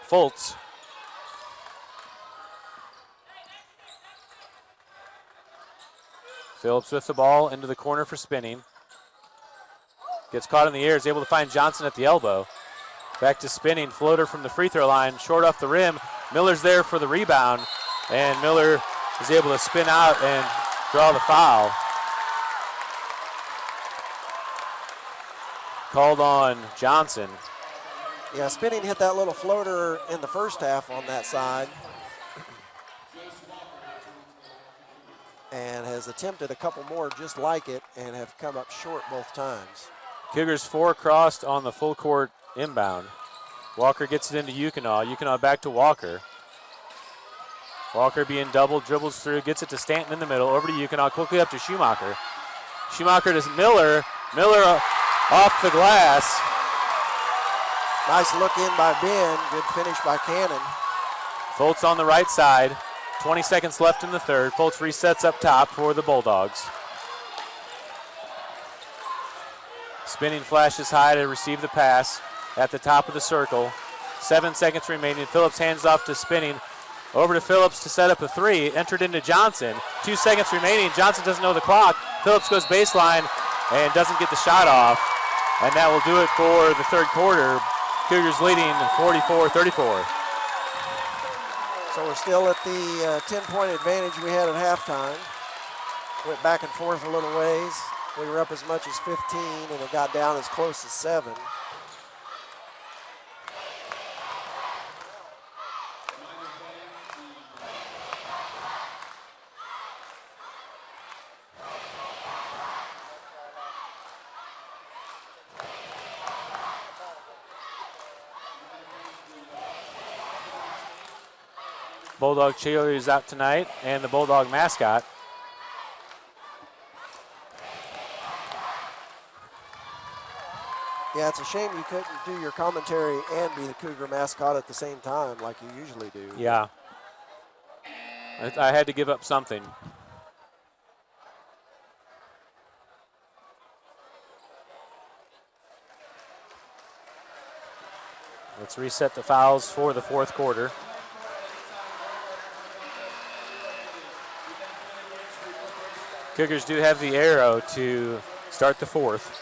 [SPEAKER 2] Foltz. Phillips with the ball into the corner for Spinning. Gets caught in the air, is able to find Johnson at the elbow. Back to Spinning, floater from the free throw line, short off the rim. Miller's there for the rebound, and Miller is able to spin out and draw the foul. Called on Johnson.
[SPEAKER 3] Yeah, Spinning hit that little floater in the first half on that side. And has attempted a couple more just like it and have come up short both times.
[SPEAKER 2] Cougars 4 crossed on the full court inbound. Walker gets it into Yukonaw. Yukonaw back to Walker. Walker being doubled, dribbles through, gets it to Stanton in the middle, over to Yukonaw, quickly up to Schumacher. Schumacher to Miller. Miller off the glass.
[SPEAKER 3] Nice look in by Ben, good finish by Cannon.
[SPEAKER 2] Foltz on the right side. 20 seconds left in the third. Foltz resets up top for the Bulldogs. Spinning flashes high to receive the pass at the top of the circle. 7 seconds remaining. Phillips hands off to Spinning. Over to Phillips to set up a three. Entered into Johnson. 2 seconds remaining. Johnson doesn't know the clock. Phillips goes baseline and doesn't get the shot off. And that will do it for the third quarter. Cougars leading 44-34.
[SPEAKER 3] So we're still at the 10-point advantage we had at halftime. Went back and forth a little ways. We were up as much as 15, and it got down as close as 7.
[SPEAKER 2] Bulldog cheerleaders out tonight, and the Bulldog mascot.
[SPEAKER 3] Yeah, it's a shame you couldn't do your commentary and be the Cougar mascot at the same time like you usually do.
[SPEAKER 2] Yeah. I had to give up something. Let's reset the fouls for the fourth quarter. Cougars do have the arrow to start the fourth.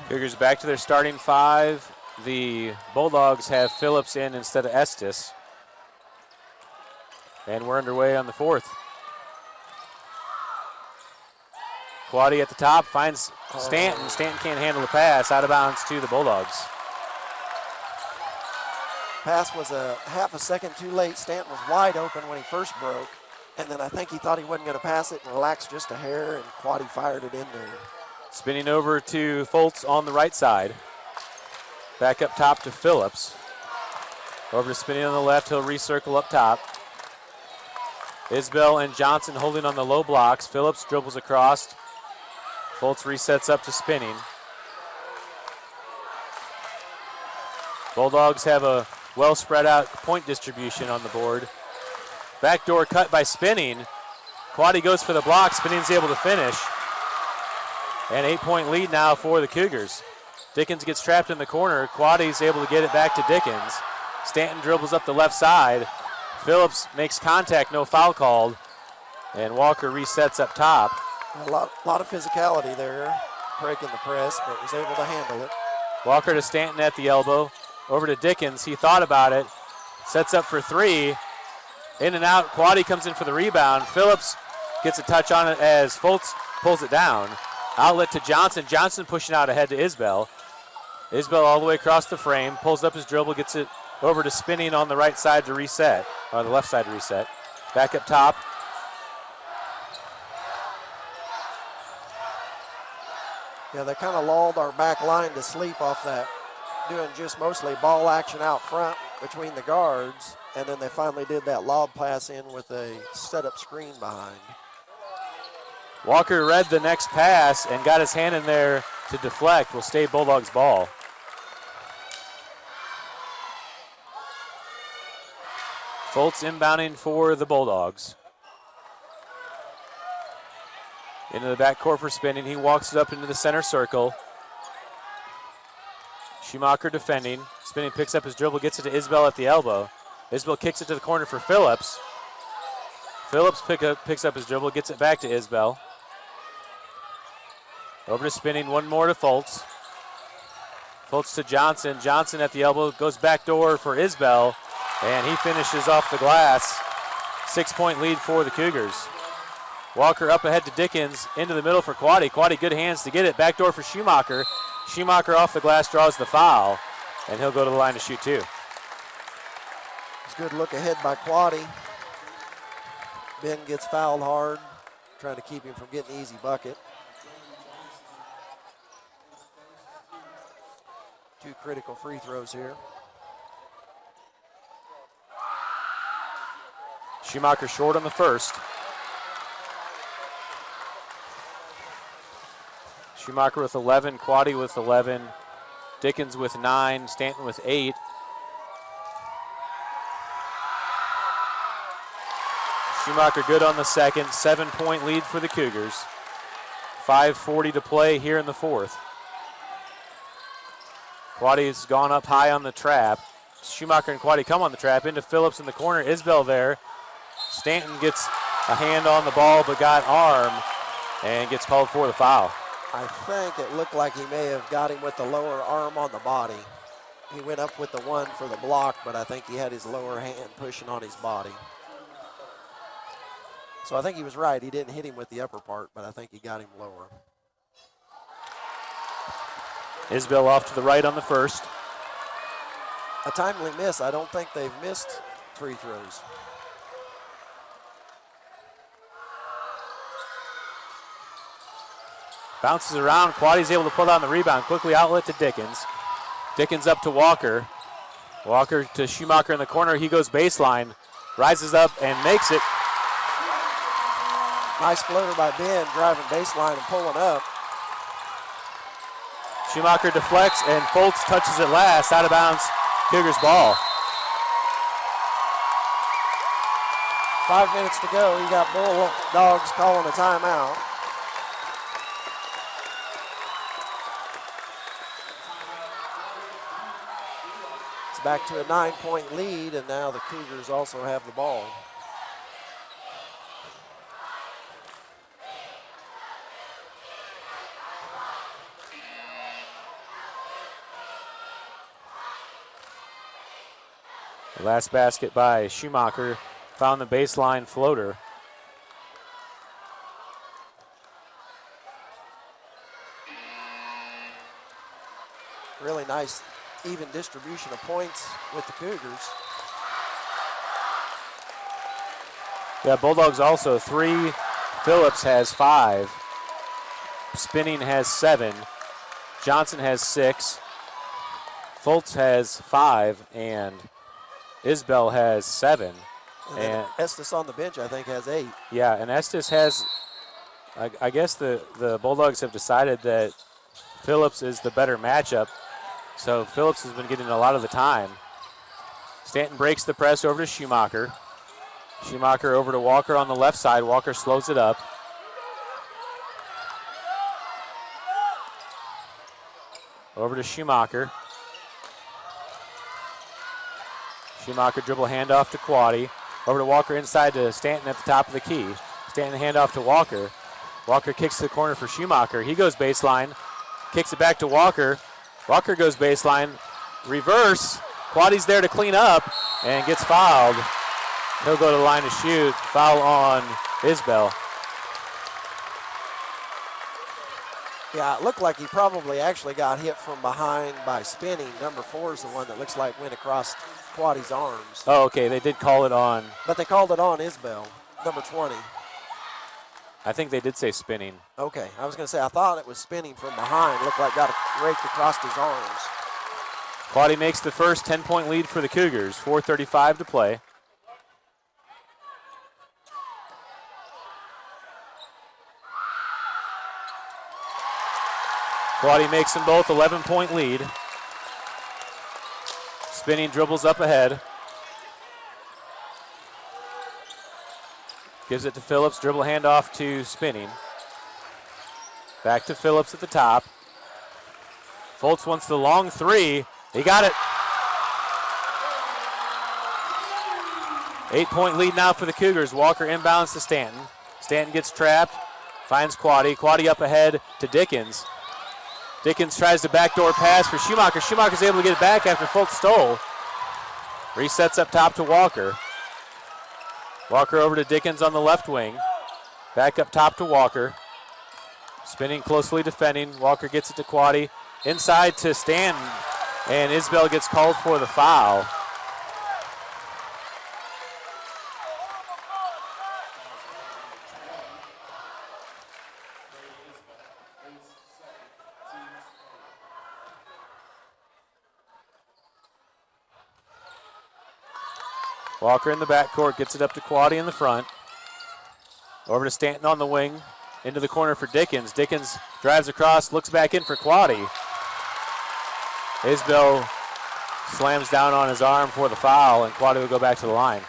[SPEAKER 2] Cougars back to their starting five. The Bulldogs have Phillips in instead of Estes. And we're underway on the fourth. Quaddy at the top finds Stanton. Stanton can't handle the pass. Out of bounds to the Bulldogs.
[SPEAKER 3] Pass was a half a second too late. Stanton was wide open when he first broke. And then I think he thought he wasn't going to pass it and relaxed just a hair, and Quaddy fired it in there.
[SPEAKER 2] Spinning over to Foltz on the right side. Back up top to Phillips. Over to Spinning on the left. He'll recircle up top. Isbell and Johnson holding on the low blocks. Phillips dribbles across. Foltz resets up to Spinning. Bulldogs have a well spread out point distribution on the board. Backdoor cut by Spinning. Quaddy goes for the block. Spinning's able to finish. An 8-point lead now for the Cougars. Dickens gets trapped in the corner. Quaddy's able to get it back to Dickens. Stanton dribbles up the left side. Phillips makes contact, no foul called. And Walker resets up top.
[SPEAKER 3] A lot of physicality there, breaking the press, but was able to handle it.
[SPEAKER 2] Walker to Stanton at the elbow. Over to Dickens. He thought about it. Sets up for three. In and out. Quaddy comes in for the rebound. Phillips gets a touch on it as Fultz pulls it down. Outlet to Johnson. Johnson pushing out ahead to Isbell. Isbell all the way across the frame. Pulls up his dribble. Gets it over to Spinning on the right side to reset. Or the left side to reset. Back up top.
[SPEAKER 3] Yeah, they kind of lulled our back line to sleep off that, doing just mostly ball action out front between the guards, and then they finally did that lob pass in with a setup screen behind.
[SPEAKER 2] Walker read the next pass and got his hand in there to deflect. Will stay Bulldogs ball. Fultz inbounding for the Bulldogs. Into the backcourt for Spinning. He walks it up into the center circle. Schumacher defending. Spinning picks up his dribble, gets it to Isbell at the elbow. Isbell kicks it to the corner for Phillips. Phillips picks up his dribble, gets it back to Isbell. Over to Spinning, one more to Fultz. Fultz to Johnson. Johnson at the elbow, goes back door for Isbell, and he finishes off the glass. 6-point lead for the Cougars. Walker up ahead to Dickens, into the middle for Quaddy. Quaddy, good hands to get it. Back door for Schumacher. Schumacher off the glass, draws the foul, and he'll go to the line to shoot two.
[SPEAKER 3] It's a good look ahead by Quaddy. Ben gets fouled hard, trying to keep him from getting the easy bucket. Two critical free throws here.
[SPEAKER 2] Schumacher short on the first. Schumacher with 11, Quaddy with 11, Dickens with 9, Stanton with 8. Schumacher good on the second, 7-point lead for the Cougars. 5:40 to play here in the fourth. Quaddy's gone up high on the trap. Schumacher and Quaddy come on the trap, into Phillips in the corner, Isbell there. Stanton gets a hand on the ball but got arm and gets called for the foul.
[SPEAKER 3] I think it looked like he may have got him with the lower arm on the body. He went up with the one for the block, but I think he had his lower hand pushing on his body. So I think he was right. He didn't hit him with the upper part, but I think he got him lower.
[SPEAKER 2] Isbell off to the right on the first.
[SPEAKER 3] A timely miss. I don't think they've missed free throws.
[SPEAKER 2] Bounces around. Quaddy's able to pull down the rebound. Quickly outlet to Dickens. Dickens up to Walker. Walker to Schumacher in the corner. He goes baseline. Rises up and makes it.
[SPEAKER 3] Nice floater by Ben, driving baseline and pulling up.
[SPEAKER 2] Schumacher deflects and Fultz touches it last. Out of bounds. Cougars ball.
[SPEAKER 3] 5 minutes to go. You got Bulldogs calling a timeout. Back to a 9-point lead, and now the Cougars also have the ball.
[SPEAKER 2] The last basket by Schumacher found the baseline floater.
[SPEAKER 3] Really nice even distribution of points with the Cougars.
[SPEAKER 2] Yeah, Bulldogs also 3. Phillips has 5. Spinning has 7. Johnson has 6. Fultz has 5. And Isbell has 7.
[SPEAKER 3] And Estes on the bench, I think, has 8.
[SPEAKER 2] Yeah, and Estes has, I guess the Bulldogs have decided that Phillips is the better matchup. So Phillips has been getting a lot of the time. Stanton breaks the press over to Schumacher. Schumacher over to Walker on the left side. Walker slows it up. Over to Schumacher. Schumacher dribble handoff to Quaddy. Over to Walker inside to Stanton at the top of the key. Stanton handoff to Walker. Walker kicks to the corner for Schumacher. He goes baseline, kicks it back to Walker. Walker goes baseline, reverse. Quaddy's there to clean up and gets fouled. He'll go to the line to shoot. Foul on Isbell.
[SPEAKER 3] Yeah, it looked like he probably actually got hit from behind by spinning. Number 4 is the one that looks like went across Quaddy's arms.
[SPEAKER 2] Oh, okay, they did call it on.
[SPEAKER 3] But they called it on Isbell, number 20.
[SPEAKER 2] I think they did say spinning.
[SPEAKER 3] Okay, I was going to say, I thought it was spinning from behind. Looked like got raked across his arms.
[SPEAKER 2] Quaddy makes the first 10-point lead for the Cougars. 4:35 to play. Quaddy makes them both 11-point lead. Spinning dribbles up ahead. Gives it to Phillips, dribble handoff to Spinning. Back to Phillips at the top. Foltz wants the long three. He got it. 8-point lead now for the Cougars. Walker inbounds to Stanton. Stanton gets trapped, finds Quaddy. Quaddy up ahead to Dickens. Dickens tries to backdoor pass for Schumacher. Schumacher's able to get it back after Foltz stole. Resets up top to Walker. Walker over to Dickens on the left wing. Back up top to Walker. Spinning closely defending. Walker gets it to Quaddy. Inside to Stanton. And Isbell gets called for the foul. Walker in the backcourt, gets it up to Quaddy in the front. Over to Stanton on the wing, into the corner for Dickens. Dickens drives across, looks back in for Quaddy. Isbell slams down on his arm for the foul, and Quaddy will go back to the line.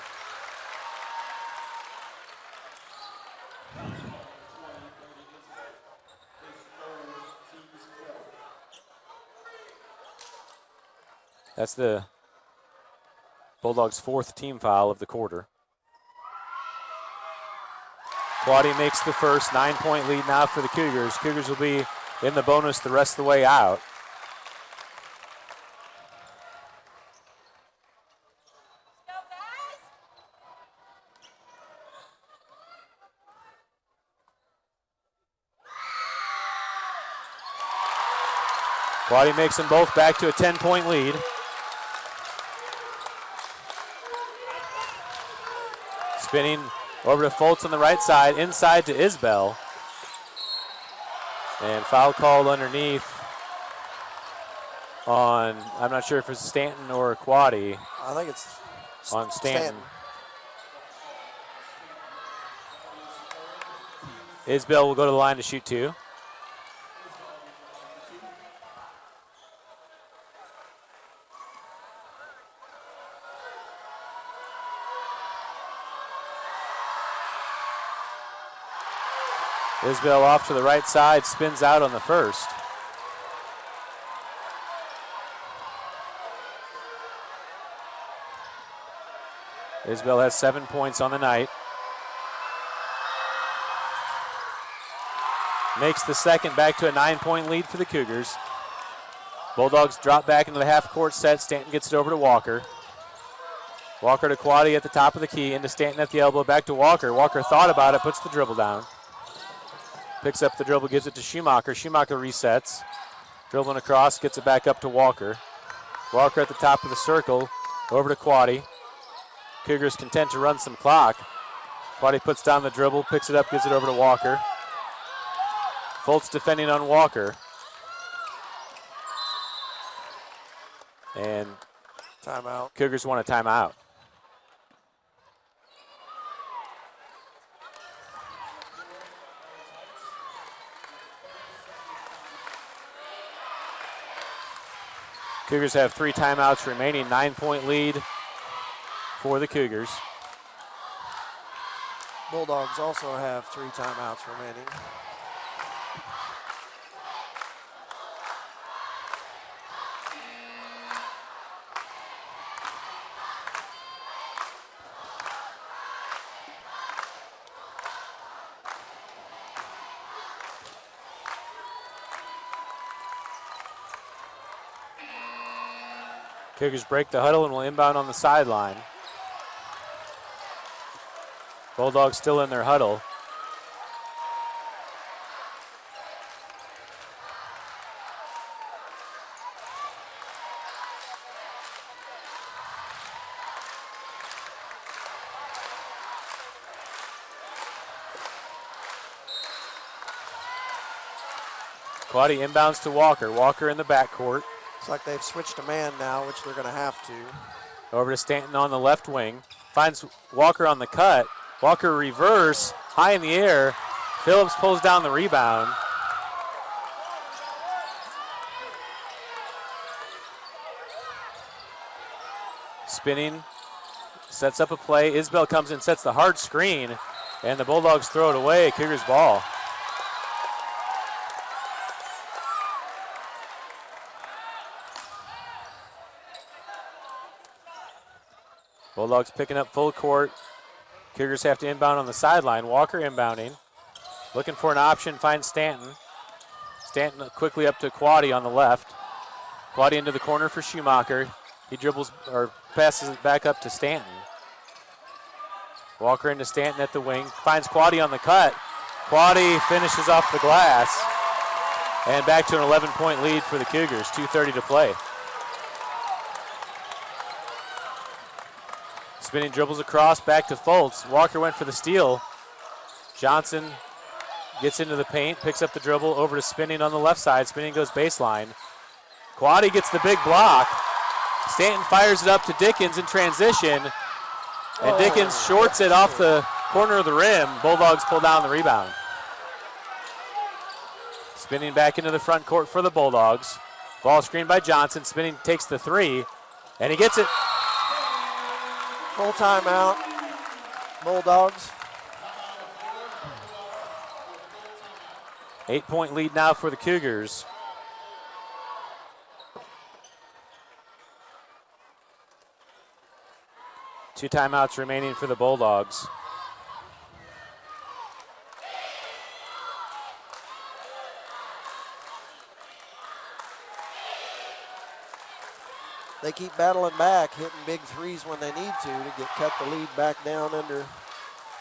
[SPEAKER 2] That's the Bulldogs' 4th team foul of the quarter. Quaddy makes the first 9-point lead now for the Cougars. Cougars will be in the bonus the rest of the way out. Quaddy makes them both back to a 10-point lead. Spinning over to Foltz on the right side, inside to Isbell. And foul called underneath on, I'm not sure if it's Stanton or Quaddy.
[SPEAKER 3] I think it's
[SPEAKER 2] on Stanton. Isbell will go to the line to shoot 2. Isbell off to the right side, spins out on the first. Isbell has 7 points on the night. Makes the second, back to a 9-point lead for the Cougars. Bulldogs drop back into the half-court set. Stanton gets it over to Walker. Walker to Quaddy at the top of the key, into Stanton at the elbow, back to Walker. Walker thought about it, puts the dribble down. Picks up the dribble, gives it to Schumacher. Schumacher resets. Dribbling across, gets it back up to Walker. Walker at the top of the circle, over to Quaddy. Cougars content to run some clock. Quaddy puts down the dribble, picks it up, gives it over to Walker. Foltz defending on Walker. And
[SPEAKER 3] timeout.
[SPEAKER 2] Cougars want a timeout. Cougars have 3 timeouts remaining, 9-point lead for the Cougars.
[SPEAKER 3] Bulldogs also have 3 timeouts remaining.
[SPEAKER 2] Cougars break the huddle and will inbound on the sideline. Bulldogs still in their huddle. Quaddy inbounds to Walker. Walker in the backcourt.
[SPEAKER 3] It's like they've switched a man now, which they're going to have to.
[SPEAKER 2] Over to Stanton on the left wing. Finds Walker on the cut. Walker reverse, high in the air. Phillips pulls down the rebound. Spinning, sets up a play. Isbell comes in, sets the hard screen, and the Bulldogs throw it away. Cougars ball. Bulldogs picking up full court. Cougars have to inbound on the sideline. Walker inbounding. Looking for an option, finds Stanton. Stanton quickly up to Quaddy on the left. Quaddy into the corner for Schumacher. He dribbles or passes it back up to Stanton. Walker into Stanton at the wing. Finds Quaddy on the cut. Quaddy finishes off the glass. And back to an 11-point lead for the Cougars. 2:30 to play. Spinning dribbles across, back to Fultz. Walker went for the steal. Johnson gets into the paint, picks up the dribble, over to Spinning on the left side. Spinning goes baseline. Quaddy gets the big block. Stanton fires it up to Dickens in transition. And Dickens shorts it off the corner of the rim. Bulldogs pull down the rebound. Spinning back into the front court for the Bulldogs. Ball screened by Johnson. Spinning takes the three, and he gets it.
[SPEAKER 3] Full timeout, Bulldogs.
[SPEAKER 2] 8-point lead now for the Cougars. Two timeouts remaining for the Bulldogs.
[SPEAKER 3] They keep battling back, hitting big threes when they need to cut the lead back down under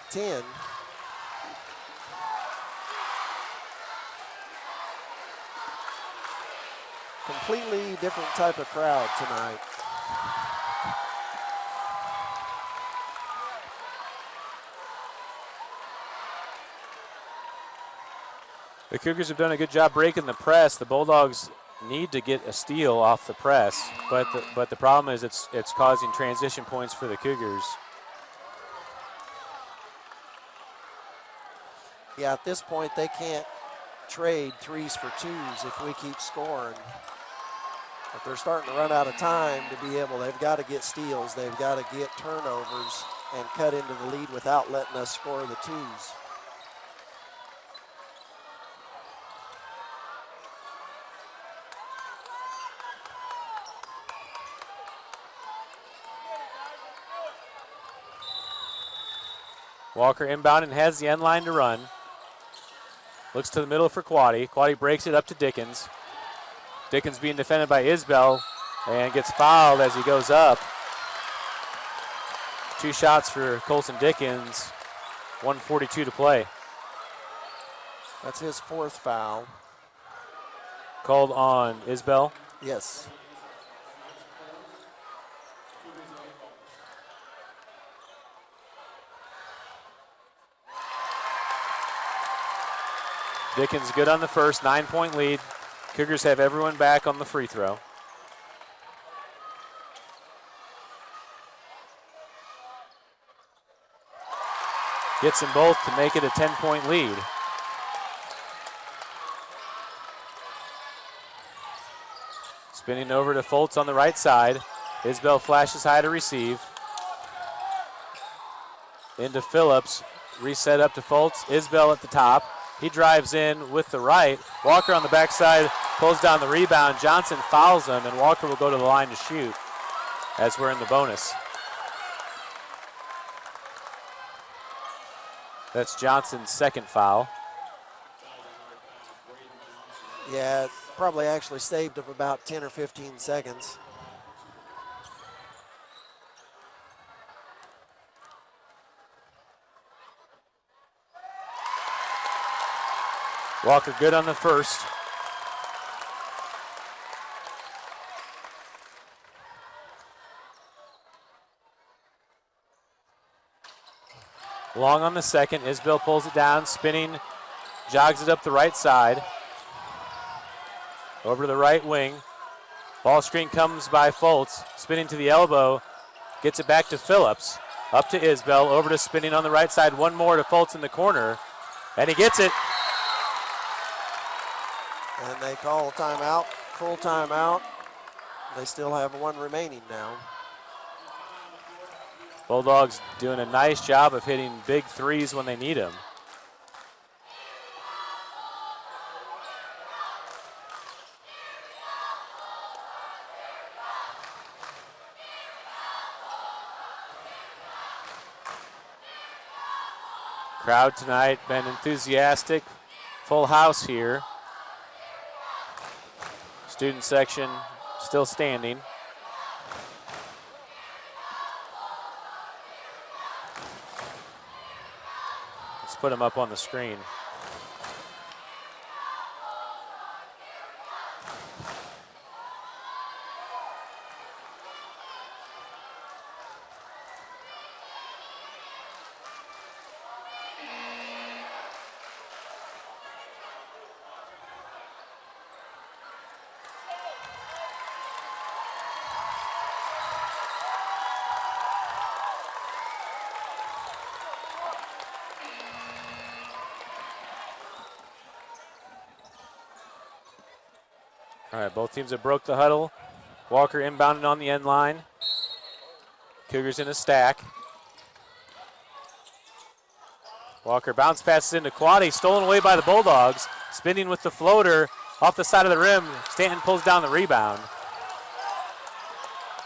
[SPEAKER 3] 10. Completely different type of crowd tonight.
[SPEAKER 2] The Cougars have done a good job breaking the press. The Bulldogs need to get a steal off the press, but the problem is it's causing transition points for the Cougars.
[SPEAKER 3] Yeah, at this point they can't trade threes for twos if we keep scoring. But they're starting to run out of time to be able, they've got to get steals, they've got to get turnovers and cut into the lead without letting us score the twos.
[SPEAKER 2] Walker inbound and has the end line to run. Looks to the middle for Quaddy. Quaddy breaks it up to Dickens. Dickens being defended by Isbell and gets fouled as he goes up. Two shots for Colson Dickens. 1:42 to play.
[SPEAKER 3] That's his fourth foul.
[SPEAKER 2] Called on Isbell.
[SPEAKER 3] Yes.
[SPEAKER 2] Dickens good on the first, 9-point lead. Cougars have everyone back on the free throw. Gets them both to make it a 10-point lead. Spinning over to Fultz on the right side. Isbell flashes high to receive. Into Phillips. Reset up to Fultz. Isbell at the top. He drives in with the right. Walker on the backside pulls down the rebound. Johnson fouls him, and Walker will go to the line to shoot as we're in the bonus. That's Johnson's second foul.
[SPEAKER 3] Yeah, probably actually saved him about 10 or 15 seconds.
[SPEAKER 2] Walker good on the first. Long on the second. Isbell pulls it down, spinning, jogs it up the right side. Over to the right wing. Ball screen comes by Foltz, spinning to the elbow, gets it back to Phillips. Up to Isbell, over to spinning on the right side. One more to Foltz in the corner, and he gets it.
[SPEAKER 3] And they call a timeout, full timeout. They still have one remaining now.
[SPEAKER 2] Bulldogs doing a nice job of hitting big threes when they need them. Crowd tonight been enthusiastic. Full house here. Student section still standing. Let's put them up on the screen. All right, both teams have broke the huddle. Walker inbounding on the end line. Cougars in a stack. Walker bounce passes into Quaddy, stolen away by the Bulldogs. Spinning with the floater off the side of the rim. Stanton pulls down the rebound.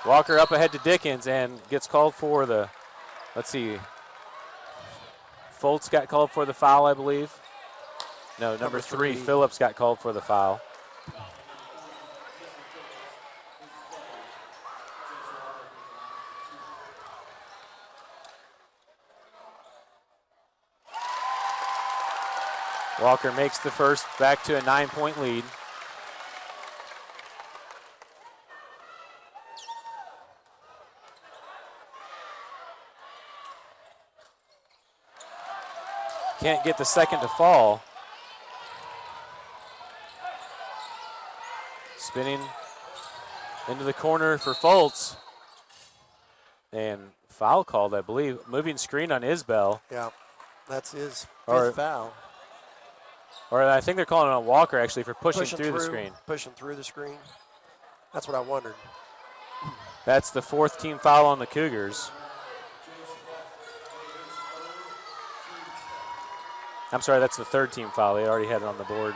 [SPEAKER 2] Walker up ahead to Dickens and gets called for the, let's see, Foltz got called for the foul, I believe. No, number three, Phillips got called for the foul. Walker makes the first, back to a 9-point lead. Can't get the second to fall. Spinning into the corner for Foltz. And foul called, I believe. Moving screen on Isbell.
[SPEAKER 3] Yeah, that's his fifth foul.
[SPEAKER 2] Or I think they're calling it on Walker, actually, for pushing through the screen.
[SPEAKER 3] Pushing through the screen. That's what I wondered.
[SPEAKER 2] That's the fourth team foul on the Cougars. I'm sorry, that's the third team foul. They already had it on the board.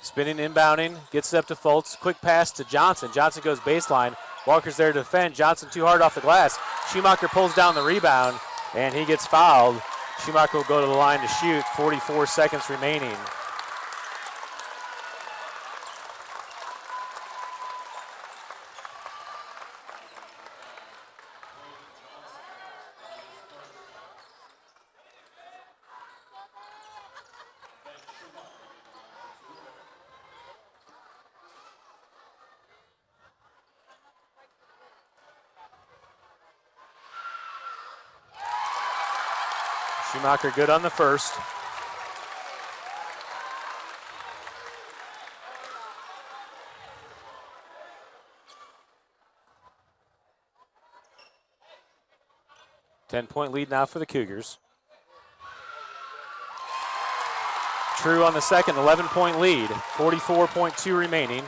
[SPEAKER 2] Spinning, inbounding, gets it up to Foltz. Quick pass to Johnson. Johnson goes baseline. Walker's there to defend. Johnson too hard off the glass. Schumacher pulls down the rebound, and he gets fouled. Schumacher will go to the line to shoot. 44 seconds remaining. Schumacher good on the first. Ten-point lead now for the Cougars. True on the second, 11-point lead. 44.2 remaining.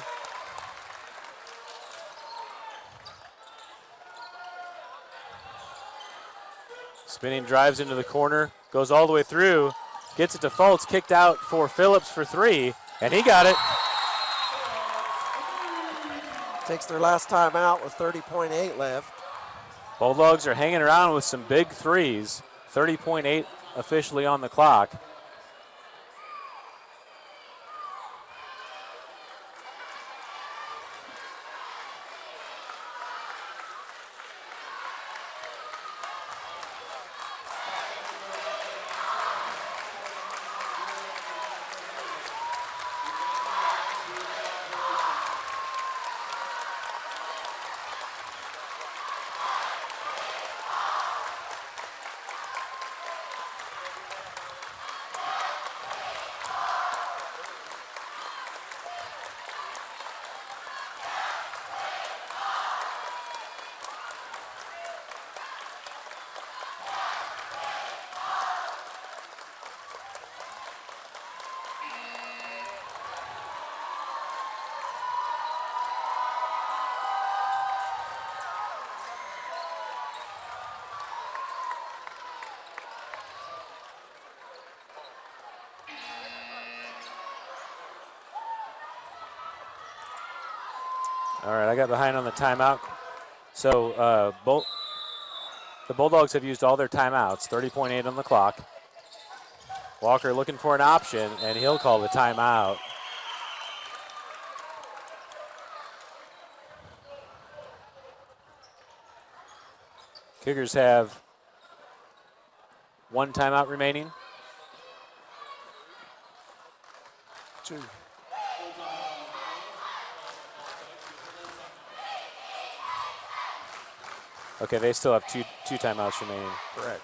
[SPEAKER 2] Spinning, drives into the corner, goes all the way through, gets it to Foltz, kicked out for Phillips for three, and he got it.
[SPEAKER 3] Takes their last time out with 30.8 left.
[SPEAKER 2] Bulldogs are hanging around with some big threes. 30.8 officially on the clock. All right, I got behind on the timeout. So the Bulldogs have used all their timeouts, 30.8 on the clock. Walker looking for an option, and he'll call the timeout. Cougars have one timeout remaining.
[SPEAKER 3] 2.
[SPEAKER 2] Okay, they still have two timeouts remaining.
[SPEAKER 3] Correct.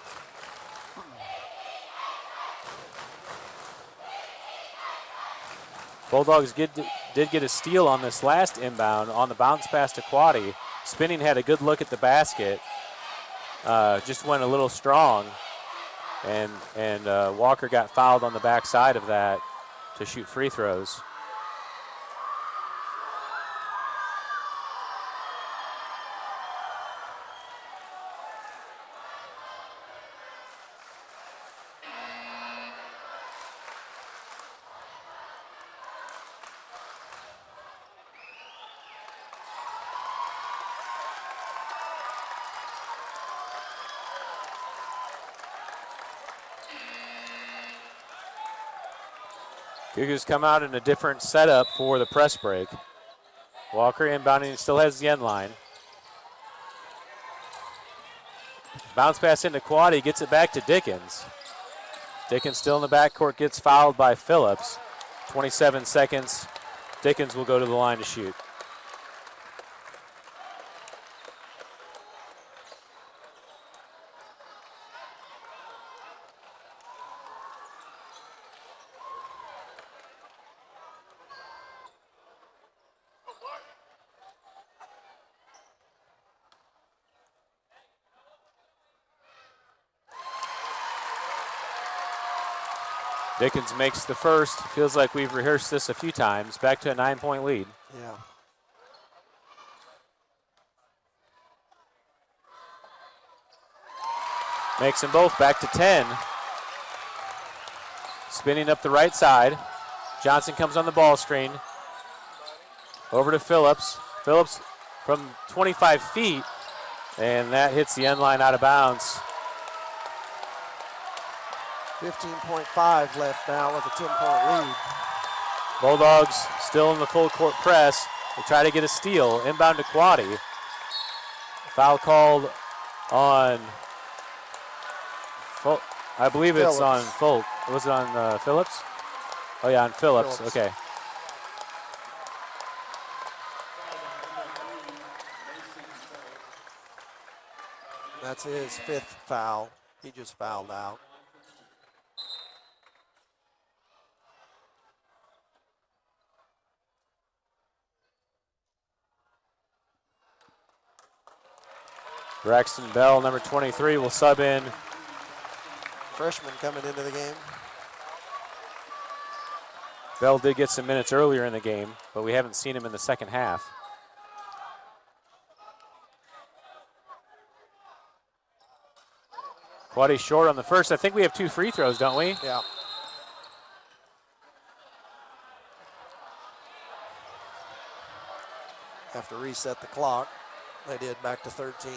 [SPEAKER 2] Bulldogs did get a steal on this last inbound on the bounce pass to Quaddy. Spinning had a good look at the basket. Just went a little strong. And Walker got fouled on the backside of that to shoot free throws. Cougars come out in a different setup for the press break. Walker inbounding, still has the end line. Bounce pass into Quaddy, gets it back to Dickens. Dickens still in the backcourt, gets fouled by Phillips. 27 seconds. Dickens will go to the line to shoot. Dickens makes the first. Feels like we've rehearsed this a few times. Back to a 9-point lead.
[SPEAKER 3] Yeah.
[SPEAKER 2] Makes them both back to 10. Spinning up the right side. Johnson comes on the ball screen. Over to Phillips. Phillips from 25 feet. And that hits the end line out of bounds.
[SPEAKER 3] 15.5 left now with a 10-point lead.
[SPEAKER 2] Bulldogs still in the full court press. They try to get a steal. Inbound to Quaddy. Foul called on, I believe it's on Folk. Was it on Phillips? Oh yeah, on Phillips. Okay.
[SPEAKER 3] That's his 5th foul. He just fouled out.
[SPEAKER 2] Braxton Bell, number 23, will sub in.
[SPEAKER 3] Freshman coming into the game.
[SPEAKER 2] Bell did get some minutes earlier in the game, but we haven't seen him in the second half. Quaddy short on the first. I think we have 2 free throws, don't we?
[SPEAKER 3] Yeah. Have to reset the clock. They did, back to 13.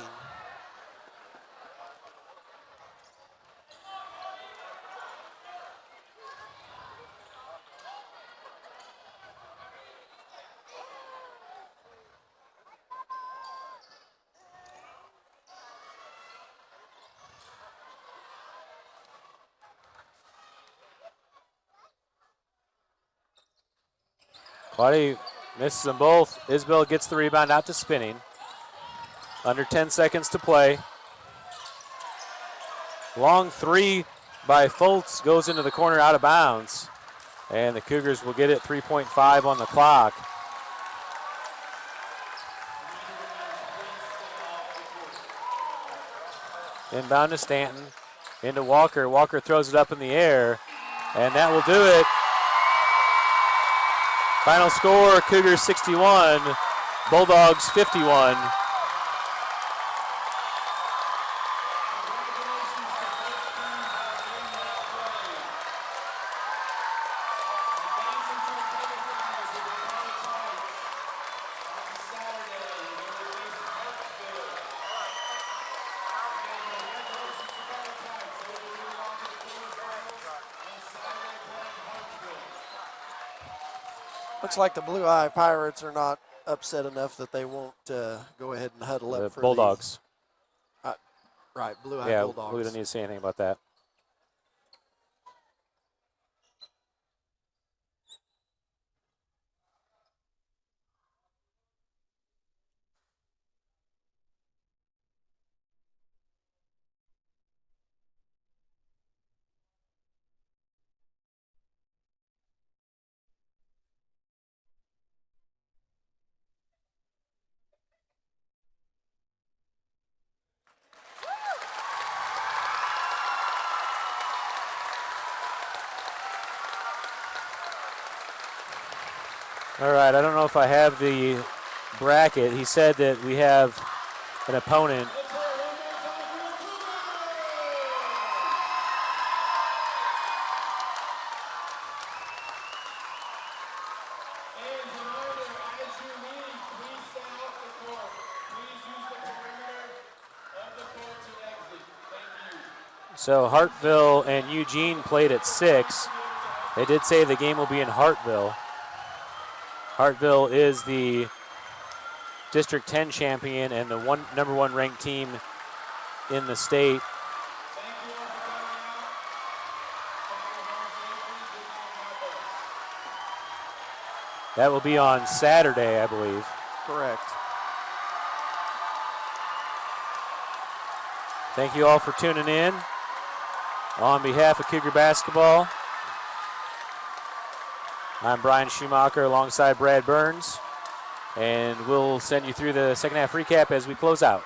[SPEAKER 2] Quaddy misses them both. Isbell gets the rebound out to Spinning. Under 10 seconds to play. Long three by Foltz goes into the corner out of bounds. And the Cougars will get it 3.5 on the clock. Inbound to Stanton. Into Walker. Walker throws it up in the air. And that will do it. Final score, Cougars 61, Bulldogs 51.
[SPEAKER 3] Looks like the Blue Eye Pirates are not upset enough that they won't go ahead and huddle up
[SPEAKER 2] The
[SPEAKER 3] for
[SPEAKER 2] Bulldogs.
[SPEAKER 3] Right, Blue Eye
[SPEAKER 2] Yeah,
[SPEAKER 3] Bulldogs.
[SPEAKER 2] we don't need to say anything about that. All right, I don't know if I have the bracket. He said that we have an opponent. So Hartville and Eugene played at 6. They did say the game will be in Hartville. Hartville is the District 10 champion and the number one ranked team in the state. That will be on Saturday, I believe.
[SPEAKER 3] Correct.
[SPEAKER 2] Thank you all for tuning in. On behalf of Cougar Basketball, I'm Brian Schumacher alongside Brad Burns, and we'll send you through the second half recap as we close out.